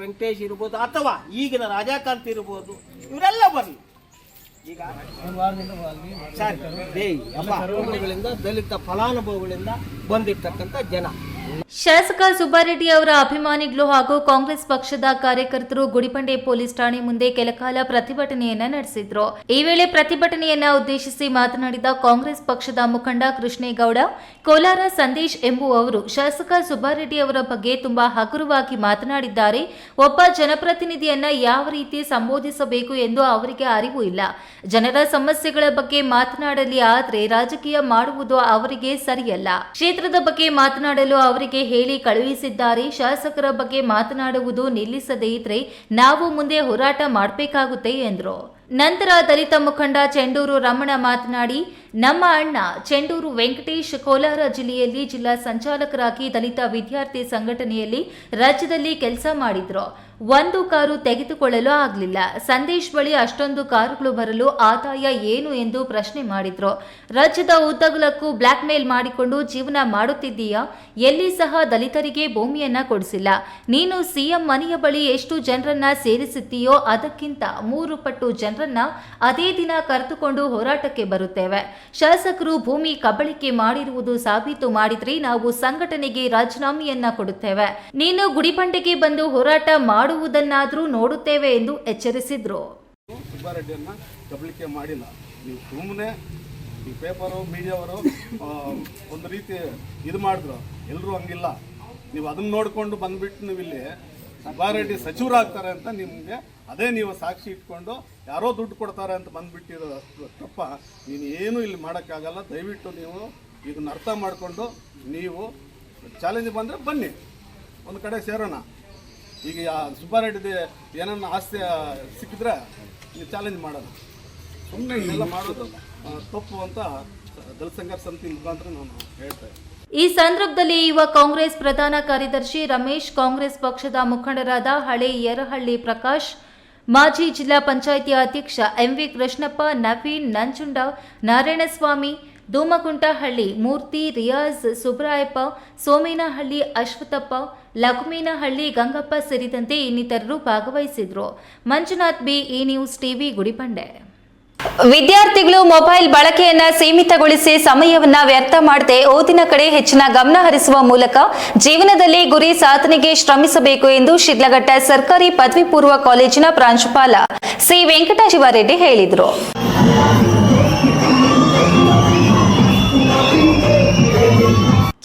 ವೆಂಕಟೇಶ್ ಇರ್ಬೋದು ಅಥವಾ ಈಗಿನ ರಾಜಕಾಂತ್ ಇರ್ಬೋದು, ಇವರೆಲ್ಲ ಬರಲಿ. ದಲಿತ ಫಲಾನುಭವಿಗಳಿಂದ ಬಂದಿರ್ತಕ್ಕಂಥ ಜನ. ಶಾಸಕ ಸುಬ್ಬಾರೆಡ್ಡಿ ಅವರ ಅಭಿಮಾನಿಗಳು ಹಾಗೂ ಕಾಂಗ್ರೆಸ್ ಪಕ್ಷದ ಕಾರ್ಯಕರ್ತರು ಗುಡಿಬಂಡೆ ಪೊಲೀಸ್ ಠಾಣೆ ಮುಂದೆ ಕೆಲಕಾಲ ಪ್ರತಿಭಟನೆಯನ್ನ ನಡೆಸಿದ್ರು. ಈ ವೇಳೆ ಪ್ರತಿಭಟನೆಯನ್ನ ಉದ್ದೇಶಿಸಿ ಮಾತನಾಡಿದ ಕಾಂಗ್ರೆಸ್ ಪಕ್ಷದ ಮುಖಂಡ ಕೃಷ್ಣೇಗೌಡ, ಕೋಲಾರ ಸಂದೇಶ್ ಎಂಬುವವರು ಶಾಸಕ ಸುಬ್ಬಾರೆಡ್ಡಿ ಅವರ ಬಗ್ಗೆ ತುಂಬಾ ಹಗುರವಾಗಿ ಮಾತನಾಡಿದ್ದಾರೆ. ಒಬ್ಬ ಜನಪ್ರತಿನಿಧಿಯನ್ನ ಯಾವ ರೀತಿ ಸಂಬೋಧಿಸಬೇಕು ಎಂದು ಅವರಿಗೆ ಅರಿವು ಇಲ್ಲ. ಜನರ ಸಮಸ್ಯೆಗಳ ಬಗ್ಗೆ ಮಾತನಾಡಲಿ, ಆದ್ರೆ ರಾಜಕೀಯ ಮಾಡುವುದು ಅವರಿಗೆ ಸರಿಯಲ್ಲ. ಕ್ಷೇತ್ರದ ಬಗ್ಗೆ ಮಾತನಾಡಲು ಅವರಿಗೆ ಹೇಳಿ ಕಳುಹಿಸಿದ್ದಾರೆ. ಶಾಸಕರ ಬಗ್ಗೆ ಮಾತನಾಡುವುದು ನಿಲ್ಲಿಸದೇ ಇದ್ರೆ ನಾವು ಮುಂದೆ ಹೋರಾಟ ಮಾಡಬೇಕಾಗುತ್ತೆ ಎಂದರು. ನಂತರ ದಲಿತ ಮುಖಂಡ ಚೆಂಡೂರು ರಮಣ ಮಾತನಾಡಿ, ನಮ್ಮ ಅಣ್ಣ ಚೆಂಡೂರು ವೆಂಕಟೇಶ್ ಕೋಲಾರ ಜಿಲ್ಲೆಯಲ್ಲಿ ಜಿಲ್ಲಾ ಸಂಚಾಲಕರಾಗಿ ದಲಿತ ವಿದ್ಯಾರ್ಥಿ ಸಂಘಟನೆಯಲ್ಲಿ ರಾಜ್ಯದಲ್ಲಿ ಕೆಲಸ ಮಾಡಿದ್ರು. ಒಂದು ಕಾರು ತೆಗೆದುಕೊಳ್ಳಲು ಆಗಲಿಲ್ಲ. ಸಂದೇಶ್ ಬಳಿ ಅಷ್ಟೊಂದು ಕಾರುಗಳು ಬರಲು ಆದಾಯ ಏನು ಎಂದು ಪ್ರಶ್ನೆ ಮಾಡಿದ್ರು. ರಾಜ್ಯದ ಉದ್ದಗಲಕ್ಕೂ ಬ್ಲಾಕ್ ಮೇಲ್ ಮಾಡಿಕೊಂಡು ಜೀವನ ಮಾಡುತ್ತಿದ್ದೀಯಾ? ಎಲ್ಲಿ ಸಹ ದಲಿತರಿಗೆ ಭೂಮಿಯನ್ನ ಕೊಡಿಸಿಲ್ಲ. ನೀನು ಸಿಎಂ ಮನೆಯ ಬಳಿ ಎಷ್ಟು ಜನರನ್ನ ಸೇರಿಸುತ್ತೀಯೋ ಅದಕ್ಕಿಂತ 3 ಪಟ್ಟು ಜನರನ್ನ ಅದೇ ದಿನ ಕರೆದುಕೊಂಡು ಹೋರಾಟಕ್ಕೆ ಬರುತ್ತೇವೆ. ಶಾಸಕರು ಭೂಮಿ ಕಬಳಿಕೆ ಮಾಡಿರುವುದು ಸಾಬೀತು ಮಾಡಿದ್ರೆ ನಾವು ಸಂಘಟನೆಗೆ ರಾಜೀನಾಮೆಯನ್ನ ಕೊಡುತ್ತೇವೆ. ನೀನು ಗುಡಿಬಂಡೆಗೆ ಬಂದು ಹೋರಾಟ ಮಾಡುವುದನ್ನಾದ್ರೂ ನೋಡುತ್ತೇವೆ ಎಂದು ಎಚ್ಚರಿಸಿದ್ರು. ಸುಬ್ಬಾರೆಡ್ಡಿಯನ್ನ ಕಬಳಿಕೆ ಮಾಡಿಲ್ಲ. ನೀವು ಸುಮ್ಮನೆ ಈ ಪೇಪರು ಮೀಡಿಯಾವರು ಒಂದು ರೀತಿ ಇದು ಮಾಡಿದ್ರು. ಎಲ್ಲರೂ ಹಂಗಿಲ್ಲ. ನೀವು ಅದನ್ನ ನೋಡಿಕೊಂಡು ಬಂದ್ಬಿಟ್ಟು ನೀವು ಇಲ್ಲಿ ಸುಬ್ಬಾರೆಡ್ಡಿ ಸಚಿವರಾಗ್ತಾರೆ ಅಂತ ನಿಮಗೆ ಅದೇ ನೀವು ಸಾಕ್ಷಿ ಇಟ್ಕೊಂಡು ಯಾರೋ ದುಡ್ಡು ಕೊಡ್ತಾರೆ ಅಂತ ಬಂದ್ಬಿಟ್ಟಿರೋ ತಪ್ಪ. ನೀನು ಏನು ಇಲ್ಲಿ ಮಾಡೋಕ್ಕಾಗಲ್ಲ. ದಯವಿಟ್ಟು ನೀವು ಇದನ್ನ ಅರ್ಥ ಮಾಡಿಕೊಂಡು ನೀವು ಚಾಲೆಂಜ್ ಬಂದರೆ ಬನ್ನಿ, ಒಂದು ಕಡೆ ಸೇರೋಣ. ಈಗ ಸುಬ್ಬಾರೆಡ್ಡಿ ಏನನ್ನ ಆಸ್ತಿ ಸಿಕ್ಕಿದ್ರೆ ನೀವು ಚಾಲೆಂಜ್ ಮಾಡೋಣ. ಸುಮ್ಮನೆ ಇದೆಲ್ಲ ಮಾಡೋದು ತಪ್ಪು ಅಂತ ದಲಿತ ಸಂಘರ್ಷ ಸಮಿತಿ ಮುಖಾಂತರ ನಾನು ಹೇಳ್ತೇನೆ. ಈ ಸಂದರ್ಭದಲ್ಲಿ ಯುವ ಕಾಂಗ್ರೆಸ್ ಪ್ರಧಾನ ಕಾರ್ಯದರ್ಶಿ ರಮೇಶ್, ಕಾಂಗ್ರೆಸ್ ಪಕ್ಷದ ಮುಖಂಡರಾದ ಹಳೆ ಯರಹಳ್ಳಿ ಪ್ರಕಾಶ್, ಮಾಜಿ ಜಿಲ್ಲಾ ಪಂಚಾಯಿತಿ ಅಧ್ಯಕ್ಷ ಎಂವಿ ಕೃಷ್ಣಪ್ಪ, ನವೀನ್, ನಂಜುಂಡ, ನಾರಾಯಣಸ್ವಾಮಿ, ದೂಮಗುಂಟಹಳ್ಳಿ ಮೂರ್ತಿ, ರಿಯಾಜ್, ಸುಬ್ರಾಯಪ್ಪ, ಸೋಮೇನಹಳ್ಳಿ ಅಶ್ವಥಪ್ಪ, ಲಘುಮೇನಹಳ್ಳಿ ಗಂಗಪ್ಪ ಸೇರಿದಂತೆ ಇನ್ನಿತರರು ಭಾಗವಹಿಸಿದ್ರು. ಮಂಜುನಾಥ್ ಬಿ, ಈ ನ್ಯೂಸ್ ಟಿವಿ, ಗುಡಿಬಂಡೆ. ವಿದ್ಯಾರ್ಥಿಗಳು ಮೊಬೈಲ್ ಬಳಕೆಯನ್ನ ಸೀಮಿತಗೊಳಿಸಿ ಸಮಯವನ್ನ ವ್ಯರ್ಥ ಮಾಡದೆ ಓದಿನ ಕಡೆ ಹೆಚ್ಚಿನ ಗಮನ ಹರಿಸುವ ಮೂಲಕ ಜೀವನದಲ್ಲಿ ಗುರಿ ಸಾಧನೆಗೆ ಶ್ರಮಿಸಬೇಕು ಎಂದು ಶಿಡ್ಲಘಟ್ಟ ಸರ್ಕಾರಿ ಪದವಿ ಪೂರ್ವ ಕಾಲೇಜಿನ ಪ್ರಾಂಶುಪಾಲ ಸಿ ವೆಂಕಟಶಿವರೆಡ್ಡಿ ಹೇಳಿದರು.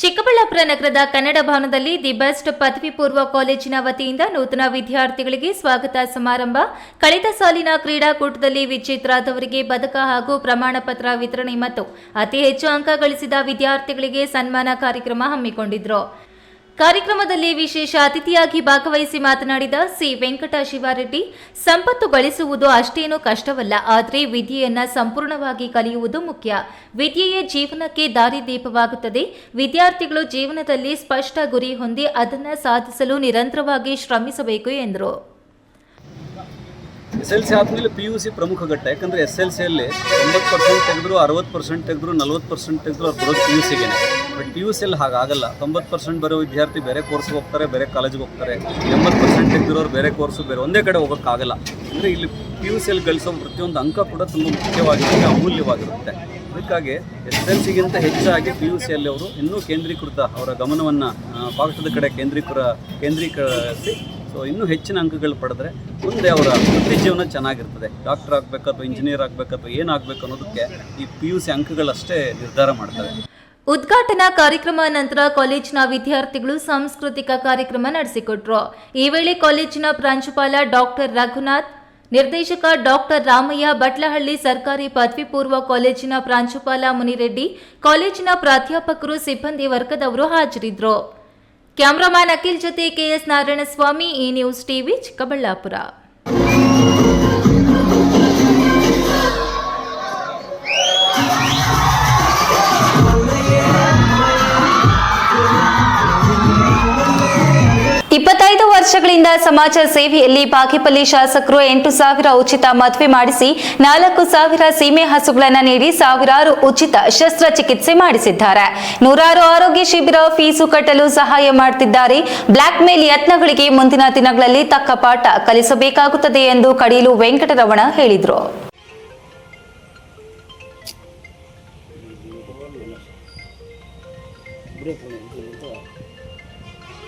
ಚಿಕ್ಕಬಳ್ಳಾಪುರ ನಗರದ ಕನ್ನಡ ಭವನದಲ್ಲಿ ದಿ ಬೆಸ್ಟ್ ಪದವಿ ಪೂರ್ವ ಕಾಲೇಜಿನ ವತಿಯಿಂದ ನೂತನ ವಿದ್ಯಾರ್ಥಿಗಳಿಗೆ ಸ್ವಾಗತ ಸಮಾರಂಭ. ಕಳೆದ ಸಾಲಿನ ಕ್ರೀಡಾಕೂಟದಲ್ಲಿ ವಿಜೇತರಾದವರಿಗೆ ಪದಕ ಹಾಗೂ ಪ್ರಮಾಣ ಪತ್ರ ವಿತರಣೆ ಮತ್ತು ಅತಿ ಹೆಚ್ಚು ಅಂಕ ಗಳಿಸಿದ ವಿದ್ಯಾರ್ಥಿಗಳಿಗೆ ಸನ್ಮಾನ ಕಾರ್ಯಕ್ರಮ ಹಮ್ಮಿಕೊಂಡಿದ್ರು. ಕಾರ್ಯಕ್ರಮದಲ್ಲಿ ವಿಶೇಷ ಅತಿಥಿಯಾಗಿ ಭಾಗವಹಿಸಿ ಮಾತನಾಡಿದ ಸಿ ವೆಂಕಟಶಿವರೆಡ್ಡಿ, ಸಂಪತ್ತು ಗಳಿಸುವುದು ಅಷ್ಟೇನೂ ಕಷ್ಟವಲ್ಲ, ಆದರೆ ವಿದ್ಯೆಯನ್ನ ಸಂಪೂರ್ಣವಾಗಿ ಕಲಿಯುವುದು ಮುಖ್ಯ. ವಿದ್ಯೆಯೇ ಜೀವನಕ್ಕೆ ದಾರಿದೀಪವಾಗುತ್ತದೆ. ವಿದ್ಯಾರ್ಥಿಗಳು ಜೀವನದಲ್ಲಿ ಸ್ಪಷ್ಟ ಗುರಿ ಹೊಂದಿ ಅದನ್ನು ಸಾಧಿಸಲು ನಿರಂತರವಾಗಿ ಶ್ರಮಿಸಬೇಕು ಎಂದರು. SLC ಆದಮೇಲೆ PUC ಪ್ರಮುಖ ಘಟ್ಟ. ಯಾಕಂದರೆ SLCಯಲ್ಲಿ 90% ತೆಗೆದ್ರು, 60% ತೆಗೆದ್ರು, 40% ತೆಗೆದ್ರು ಅವ್ರು ಬರೋದು PUCಗೆ. ಬಟ್ PUCಯಲ್ಲಿ ಹಾಗಾಗಲ್ಲ. 90% ಬರೋ ವಿದ್ಯಾರ್ಥಿ ಬೇರೆ ಕೋರ್ಸ್ಗೆ ಹೋಗ್ತಾರೆ, ಬೇರೆ ಕಾಲೇಜಿಗೆ ಹೋಗ್ತಾರೆ. 80% ತೆಗೆದಿರೋರು ಬೇರೆ ಕೋರ್ಸು, ಬೇರೆ ಒಂದೇ ಕಡೆ ಹೋಗೋಕ್ಕಾಗಲ್ಲ. ಅಂದರೆ ಇಲ್ಲಿ PUCಯಲ್ಲಿ ಗಳಿಸೋ ಪ್ರತಿಯೊಂದು ಅಂಕ ಕೂಡ ತುಂಬ ಮುಖ್ಯವಾಗಿರುತ್ತೆ, ಅಮೂಲ್ಯವಾಗಿರುತ್ತೆ. ಅದಕ್ಕಾಗಿ SLCಗಿಂತ ಹೆಚ್ಚಾಗಿ PUCಯಲ್ಲಿ ಅವರು ಇನ್ನೂ ಕೇಂದ್ರೀಕೃತ ಅವರ ಗಮನವನ್ನು ಪಾಠದ ಕಡೆ ಕೇಂದ್ರೀಕರಿಸಿ ಇನ್ನೂ ಹೆಚ್ಚಿನ ಅಂಕಗಳು ಪಡೆದ್ರೆ ಮುಂದೆ ಅವರ ವೃತ್ತಿ ಜೀವನ ಚೆನ್ನಾಗಿರ್ತದೆ. ಡಾಕ್ಟರ್ ಆಗಬೇಕು ಅಥವಾ ಇಂಜಿನಿಯರ್ ಆಗಬೇಕು ಅಥವಾ ಏನಾಗಬೇಕು ಅನ್ನೋದಕ್ಕೆ ಈ PUC ಅಂಕಗಳಷ್ಟೇ ನಿರ್ಧಾರ ಮಾಡ್ತಾರೆ. ಉದ್ಘಾಟನಾ ಕಾರ್ಯಕ್ರಮ ನಂತರ ಕಾಲೇಜಿನ ವಿದ್ಯಾರ್ಥಿಗಳು ಸಾಂಸ್ಕೃತಿಕ ಕಾರ್ಯಕ್ರಮ ನಡೆಸಿಕೊಟ್ರು. ಈ ವೇಳೆ ಕಾಲೇಜಿನ ಪ್ರಾಂಶುಪಾಲ ಡಾಕ್ಟರ್ ರಘುನಾಥ್, ನಿರ್ದೇಶಕ ಡಾಕ್ಟರ್ ರಾಮಯ್ಯ, ಬಟ್ಲಹಳ್ಳಿ ಸರ್ಕಾರಿ ಪದವಿ ಪೂರ್ವ ಕಾಲೇಜಿನ ಪ್ರಾಂಶುಪಾಲ ಮುನಿರೆಡ್ಡಿ, ಕಾಲೇಜಿನ ಪ್ರಾಧ್ಯಾಪಕರು, ಸಿಬ್ಬಂದಿ ವರ್ಗದವರು ಹಾಜರಿದ್ದರು. ಕ್ಯಾಮರಾಮ್ಯಾನ್ ಅಖಿಲ್ ಜೊತೆ KS ನಾರಾಯಣಸ್ವಾಮಿ, ಈ ನ್ಯೂಸ್ ಟಿವಿ, ಚಿಕ್ಕಬಳ್ಳಾಪುರ. ವರ್ಷಗಳಿಂದ ಸಮಾಜ ಸೇವೆಯಲ್ಲಿ ಬಾಗೇಪಲ್ಲಿ ಶಾಸಕರು 8,000 ಉಚಿತ ಮದುವೆ ಮಾಡಿಸಿ 4,000 ಸೀಮೆ ಹಸುಗಳನ್ನು ನೀಡಿ ಸಾವಿರಾರು ಉಚಿತ ಶಸ್ತ್ರಚಿಕಿತ್ಸೆ ಮಾಡಿಸಿದ್ದಾರೆ. ನೂರಾರು ಆರೋಗ್ಯ ಶಿಬಿರ ಫೀಸು ಕಟ್ಟಲು ಸಹಾಯ ಮಾಡುತ್ತಿದ್ದಾರೆ. ಬ್ಲಾಕ್ ಮೇಲ್ ಯತ್ನಗಳಿಗೆ ಮುಂದಿನ ದಿನಗಳಲ್ಲಿ ತಕ್ಕ ಪಾಠ ಕಲಿಸಬೇಕಾಗುತ್ತದೆ ಎಂದು ಕಡೀಲು ವೆಂಕಟರಮಣ ಹೇಳಿದರು.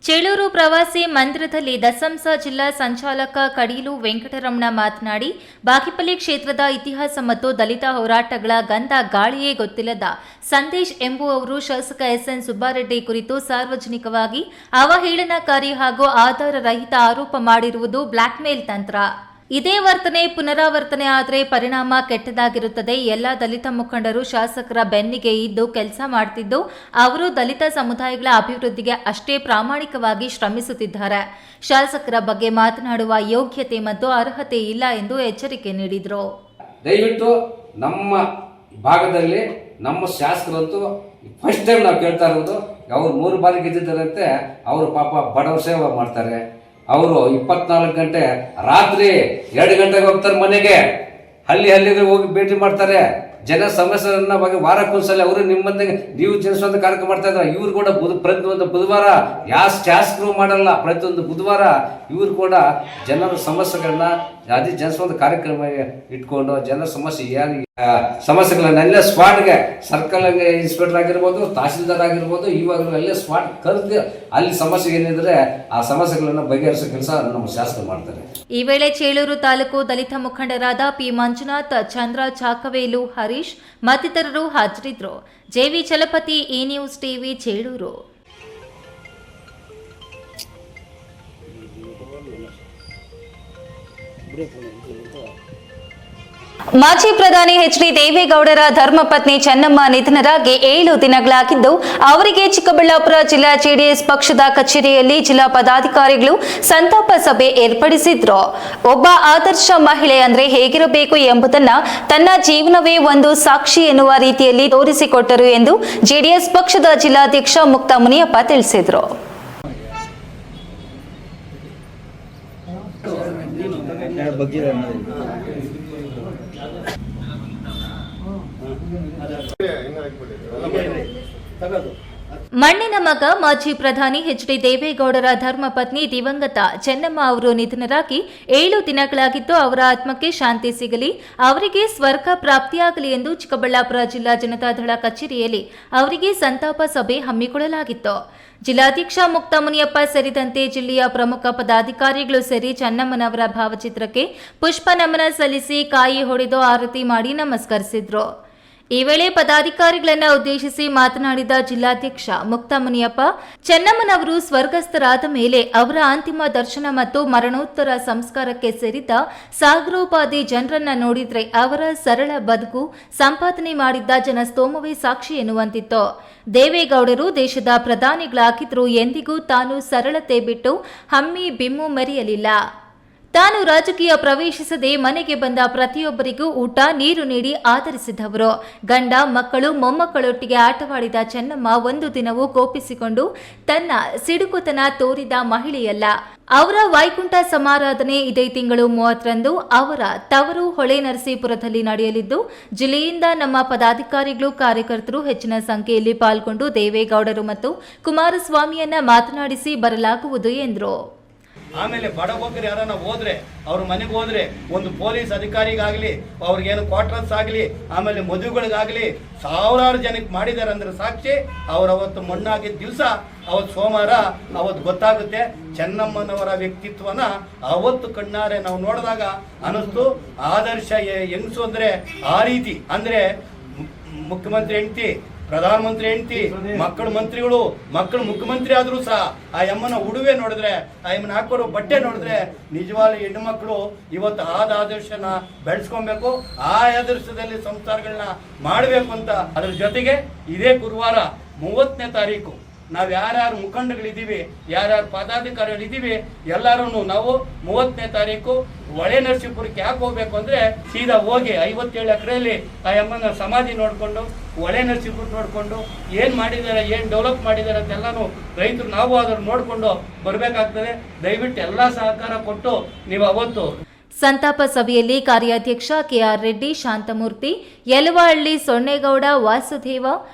ಚೇಳೂರು ಪ್ರವಾಸಿ ಮಂದಿರದಲ್ಲಿ ದಸಂಸ ಜಿಲ್ಲಾ ಸಂಚಾಲಕ ಕಡೀಲು ವೆಂಕಟರಮಣ ಮಾತನಾಡಿ, ಬಾಗೇಪಲ್ಲಿ ಕ್ಷೇತ್ರದ ಇತಿಹಾಸ ಮತ್ತು ದಲಿತ ಹೋರಾಟಗಳ ಗಂಧ ಗಾಳಿಯೇ ಗೊತ್ತಿಲ್ಲದ ಸಂದೇಶ್ ಎಂಬುವವರು ಶಾಸಕ ಎಸ್ಎನ್ ಸುಬ್ಬಾರೆಡ್ಡಿ ಕುರಿತು ಸಾರ್ವಜನಿಕವಾಗಿ ಅವಹೇಳನಕಾರಿ ಹಾಗೂ ಆಧಾರ ರಹಿತ ಆರೋಪ ಮಾಡಿರುವುದು ಬ್ಲಾಕ್ಮೇಲ್ ತಂತ್ರ. ಇದೇ ವರ್ತನೆ ಪುನರಾವರ್ತನೆ ಆದರೆ ಪರಿಣಾಮ ಕೆಟ್ಟದಾಗಿರುತ್ತದೆ. ಎಲ್ಲ ದಲಿತ ಮುಖಂಡರು ಶಾಸಕರ ಬೆನ್ನಿಗೆ ಇದ್ದು ಕೆಲಸ ಮಾಡುತ್ತಿದ್ದು, ಅವರು ದಲಿತ ಸಮುದಾಯಗಳ ಅಭಿವೃದ್ಧಿಗೆ ಅಷ್ಟೇ ಪ್ರಾಮಾಣಿಕವಾಗಿ ಶ್ರಮಿಸುತ್ತಿದ್ದಾರೆ. ಶಾಸಕರ ಬಗ್ಗೆ ಮಾತನಾಡುವ ಯೋಗ್ಯತೆ ಮತ್ತು ಅರ್ಹತೆ ಇಲ್ಲ ಎಂದು ಎಚ್ಚರಿಕೆ ನೀಡಿದರು. ದಯವಿಟ್ಟು ನಮ್ಮ ಭಾಗದಲ್ಲಿ ನಮ್ಮ ಶಾಸಕರಂತೂ ಫಸ್ಟ್ ಟೈಮ್ ನಾವು ಕೇಳ್ತಾ ಇರೋದು, ಅವರು 3 ಬಾರಿ ಗೆದ್ದಿದ್ದಾರಂತೆ. ಅವರು ಪಾಪ ಬಡವ ಸೇವೆ ಮಾಡ್ತಾರೆ. ಅವರು 24 ಗಂಟೆ ರಾತ್ರಿ 2 ಗಂಟೆಗೆ ಹೋಗ್ತಾರೆ ಮನೆಗೆ, ಹಳ್ಳಿಗೆ ಹೋಗಿ ಭೇಟಿ ಮಾಡ್ತಾರೆ. ಜನ ಸಮಸ್ಯೆಗಳನ್ನ ಬಗ್ಗೆ ವಾರಕ್ಕೊಂದ್ಸಲ ಅವರು ನಿಮ್ಮಂತೆ ನೀವು ಜನಸ್ವಂತ ಕಾರ್ಯಕ್ರಮ ಮಾಡ್ತಾ ಇದ್ದಾರೆ. ಇವ್ರು ಕೂಡ ಪ್ರತಿಯೊಂದು ಬುಧವಾರ ಶಾಸಕರು ಮಾಡಲ್ಲ, ಪ್ರತಿಯೊಂದು ಬುಧವಾರ ಇವ್ರು ಕೂಡ ಜನರ ಸಮಸ್ಯೆಗಳನ್ನ ಅದೇ ಜನಸ್ವಂತ ಕಾರ್ಯಕ್ರಮ ಇಟ್ಕೊಂಡು ಜನರ ಸಮಸ್ಯೆ ಸಮಸ್ಯೆಗಳನ್ನೆಲ್ಲ ಸ್ಪಾಟ್ಗೆ ಸರ್ಕಲ್ ಇನ್ಸ್ಪೆಕ್ಟರ್ ಆಗಿರ್ಬೋದು, ತಹಸೀಲ್ದಾರ್ ಆಗಿರ್ಬೋದು, ಇವಾಗಲೂ ಅಲ್ಲೇ ಸ್ಪಾಟ್ ಕರೆದು ಅಲ್ಲಿ ಸಮಸ್ಯೆ ಏನಿದ್ರೆ ಆ ಸಮಸ್ಯೆಗಳನ್ನು ಬಗೆಹರಿಸೋ ಕೆಲಸ ನಮ್ಮ ಶಾಸಕರು ಮಾಡ್ತಾರೆ. ಈ ವೇಳೆ ಚೇಳೂರು ತಾಲೂಕು ದಲಿತ ಮುಖಂಡರಾದ ಪಿ ಮಂಜುನಾಥ್, ಚಂದ್ರ ಚಾಕವೇಲು, ಹರೀಶ್ ಮತ್ತಿತರರು ಹಾಜರಿದ್ದರು. ಜೆವಿ ಚಲಪತಿ, ಈ ನ್ಯೂಸ್ ಟಿವಿ, ಚೇಳೂರು. ಮಾಜಿ ಪ್ರಧಾನಿ ಎಚ್.ಡಿ. ದೇವೇಗೌಡರ ಧರ್ಮಪತ್ನಿ ಚೆನ್ನಮ್ಮ ನಿಧನರಾಗಿ 7 ದಿನಗಳಾಗಿದ್ದು, ಅವರಿಗೆ ಚಿಕ್ಕಬಳ್ಳಾಪುರ ಜಿಲ್ಲಾ ಜೆಡಿಎಸ್ ಪಕ್ಷದ ಕಚೇರಿಯಲ್ಲಿ ಜಿಲ್ಲಾ ಪದಾಧಿಕಾರಿಗಳು ಸಂತಾಪ ಸಭೆ ಏರ್ಪಡಿಸಿದ್ರು. ಒಬ್ಬ ಆದರ್ಶ ಮಹಿಳೆ ಅಂದ್ರೆ ಹೇಗಿರಬೇಕು ಎಂಬುದನ್ನ ತನ್ನ ಜೀವನವೇ ಒಂದು ಸಾಕ್ಷಿ ಎನ್ನುವ ರೀತಿಯಲ್ಲಿ ತೋರಿಸಿಕೊಟ್ಟರು ಎಂದು ಜೆಡಿಎಸ್ ಪಕ್ಷದ ಜಿಲ್ಲಾಧ್ಯಕ್ಷ ಮುಕ್ತ ಮುನಿಯಪ್ಪ ತಿಳಿಸಿದರು. ಮಣ್ಣಿನ ಮಗ ಮಾಜಿ ಪ್ರಧಾನಿ ಎಚ್.ಡಿ. ದೇವೇಗೌಡರ ಧರ್ಮಪತ್ನಿ ದಿವಂಗತ ಚೆನ್ನಮ್ಮ ಅವರು ನಿಧನರಾಗಿ 7 ದಿನಗಳಾಗಿದ್ದು, ಅವರ ಆತ್ಮಕ್ಕೆ ಶಾಂತಿ ಸಿಗಲಿ, ಅವರಿಗೆ ಸ್ವರ್ಗ ಪ್ರಾಪ್ತಿಯಾಗಲಿ ಎಂದು ಚಿಕ್ಕಬಳ್ಳಾಪುರ ಜಿಲ್ಲಾ ಜನತಾದಳ ಕಚೇರಿಯಲ್ಲಿ ಅವರಿಗೆ ಸಂತಾಪ ಸಭೆ ಹಮ್ಮಿಕೊಳ್ಳಲಾಗಿತ್ತು. ಜಿಲ್ಲಾಧ್ಯಕ್ಷ ಮುಕ್ತ ಮುನಿಯಪ್ಪ ಸೇರಿದಂತೆ ಜಿಲ್ಲೆಯ ಪ್ರಮುಖ ಪದಾಧಿಕಾರಿಗಳು ಸೇರಿ ಚೆನ್ನಮ್ಮನವರ ಭಾವಚಿತ್ರಕ್ಕೆ ಪುಷ್ಪ ನಮನ ಸಲ್ಲಿಸಿ ಕಾಯಿ ಹೊಡೆದು ಆರತಿ ಮಾಡಿ ನಮಸ್ಕರಿಸಿದ್ರು. ಈ ವೇಳೆ ಪದಾಧಿಕಾರಿಗಳನ್ನು ಉದ್ದೇಶಿಸಿ ಮಾತನಾಡಿದ ಜಿಲ್ಲಾಧ್ಯಕ್ಷ ಮುಕ್ತ ಮುನಿಯಪ್ಪ, ಚೆನ್ನಮ್ಮನವರು ಸ್ವರ್ಗಸ್ಥರಾದ ಮೇಲೆ ಅವರ ಅಂತಿಮ ದರ್ಶನ ಮತ್ತು ಮರಣೋತ್ತರ ಸಂಸ್ಕಾರಕ್ಕೆ ಸೇರಿದ್ದ ಸಾಗರೋಪಾದಿ ಜನರನ್ನ ನೋಡಿದ್ರೆ ಅವರ ಸರಳ ಬದುಕು, ಸಂಪಾದನೆ ಮಾಡಿದ್ದ ಜನಸ್ತೋಮವೇ ಸಾಕ್ಷಿ ಎನ್ನುವಂತಿತ್ತು. ದೇವೇಗೌಡರು ದೇಶದ ಪ್ರಧಾನಿಗಳಾಗಿದ್ದರೂ ಎಂದಿಗೂ ತಾನು ಸರಳತೆ ಬಿಟ್ಟು ಹಮ್ಮಿ ಬಿಮ್ಮು ಮೆರೆಯಲಿಲ್ಲ. ತಾನು ರಾಜಕೀಯ ಪ್ರವೇಶಿಸದೆ ಮನೆಗೆ ಬಂದ ಪ್ರತಿಯೊಬ್ಬರಿಗೂ ಊಟ ನೀರು ನೀಡಿ ಆದರಿಸಿದವರು. ಗಂಡ ಮಕ್ಕಳು ಮೊಮ್ಮಕ್ಕಳೊಟ್ಟಿಗೆ ಆಟವಾಡಿದ ಚೆನ್ನಮ್ಮ ಒಂದು ದಿನವೂ ಕೋಪಿಸಿಕೊಂಡು ತನ್ನ ಸಿಡುಕುತನ ತೋರಿದ ಮಹಿಳೆಯಲ್ಲ. ಅವರ ವೈಕುಂಠ ಸಮಾರಾಧನೆ ಇದೇ ತಿಂಗಳು 30ರಂದು ಅವರ ತವರು ಹೊಳೆನರಸೀಪುರದಲ್ಲಿ ನಡೆಯಲಿದ್ದು, ಜಿಲ್ಲೆಯಿಂದ ನಮ್ಮ ಪದಾಧಿಕಾರಿಗಳು, ಕಾರ್ಯಕರ್ತರು ಹೆಚ್ಚಿನ ಸಂಖ್ಯೆಯಲ್ಲಿ ಪಾಲ್ಗೊಂಡು ದೇವೇಗೌಡರು ಮತ್ತು ಕುಮಾರಸ್ವಾಮಿಯನ್ನ ಮಾತನಾಡಿಸಿ ಬರಲಾಗುವುದು ಎಂದರು. ಆಮೇಲೆ ಬಡಬಗ್ಗರು ಯಾರನ್ನ ಹೋದ್ರೆ ಅವ್ರ ಮನೆಗೆ ಹೋದ್ರೆ ಒಂದು ಪೊಲೀಸ್ ಅಧಿಕಾರಿಗಾಗಲಿ, ಅವ್ರಿಗೇನು ಕ್ವಾರ್ಟರ್ಸ್ ಆಗಲಿ, ಆಮೇಲೆ ಮದುವೆಗಳಿಗಾಗಲಿ ಸಾವಿರಾರು ಜನಕ್ಕೆ ಮಾಡಿದ್ದಾರೆ ಅಂದ್ರೆ ಸಾಕ್ಷಿ ಅವತ್ತು ಮಣ್ಣಾಗಿದ್ದ ದಿವಸ ಅವತ್ತು ಸೋಮವಾರ ಅವತ್ತು ಗೊತ್ತಾಗುತ್ತೆ. ಚೆನ್ನಮ್ಮನವರ ವ್ಯಕ್ತಿತ್ವನ ಅವತ್ತು ಕಣ್ಣಾರೆ ನಾವು ನೋಡಿದಾಗ ಅನಿಸ್ತು. ಆದರ್ಶ ಹೆಂಗಸು ಅಂದ್ರೆ ಆ ರೀತಿ ಅಂದ್ರೆ ಮುಖ್ಯಮಂತ್ರಿ ಹೆಂಡತಿ, ಪ್ರಧಾನಮಂತ್ರಿ ಹೆಂಡತಿ, ಮಕ್ಕಳ ಮಂತ್ರಿಗಳು, ಮಕ್ಕಳು ಮುಖ್ಯಮಂತ್ರಿ ಆದ್ರೂ ಸಹ ಆ ಅಮ್ಮನ ಉಡುವೆ ನೋಡಿದ್ರೆ, ಆ ಅಮ್ಮನ ಹಾಕೋರು ಬಟ್ಟೆ ನೋಡಿದ್ರೆ ನಿಜವಾದ ಹೆಣ್ಣು ಮಕ್ಕಳು ಇವತ್ತು ಆದರ್ಶನ ಬೆಳೆಸ್ಕೊಬೇಕು, ಆ ಆದರ್ಶದಲ್ಲಿ ಸಂಸ್ಕಾರಗಳನ್ನ ಮಾಡಬೇಕು ಅಂತ. ಅದ್ರ ಜೊತೆಗೆ ಇದೇ ಗುರುವಾರ 30ನೇ ತಾರೀಕು ನಾವು ಯಾರ್ಯಾರು ಮುಖಂಡಗಳಿದ್ದೀವಿ, ಯಾರ್ಯಾರು ಪದಾಧಿಕಾರಿಗಳಿದ್ದೀವಿ, ಎಲ್ಲರೂ ನಾವು 30ನೇ ತಾರೀಕು ಹೊಳೆ ನರಸೀಪುರಕ್ಕೆ ಯಾಕೆ ಹೋಗ್ಬೇಕು ಅಂದ್ರೆ ಸೀದಾ ಹೋಗಿ 57 ಎಕರೆಯಲ್ಲಿ ಆ ಅಮ್ಮನ ಸಮಾಧಿ ನೋಡಿಕೊಂಡು ಹೊಳೆ ನರಸೀಪುರ ನೋಡಿಕೊಂಡು ಏನು ಮಾಡಿದ್ದಾರೆ, ಏನು ಡೆವಲಪ್ ಮಾಡಿದ್ದಾರೆ ಅಂತೆಲ್ಲಾನು ರೈತರು ನಾವು ಅದನ್ನು ನೋಡಿಕೊಂಡು ಬರಬೇಕಾಗ್ತದೆ. ದಯವಿಟ್ಟು ಎಲ್ಲ ಸಹಕಾರ ಕೊಟ್ಟು ನೀವು ಅವತ್ತು ಸಂತಾಪ ಸಭೆಯಲ್ಲಿ ಕಾರ್ಯಾಧ್ಯಕ್ಷ ಕೆಆರ್ ರೆಡ್ಡಿ, ಶಾಂತಮೂರ್ತಿ, ಯಲವಹಳ್ಳಿ ಸೊನ್ನೇಗೌಡ, ವಾಸುದೇವ,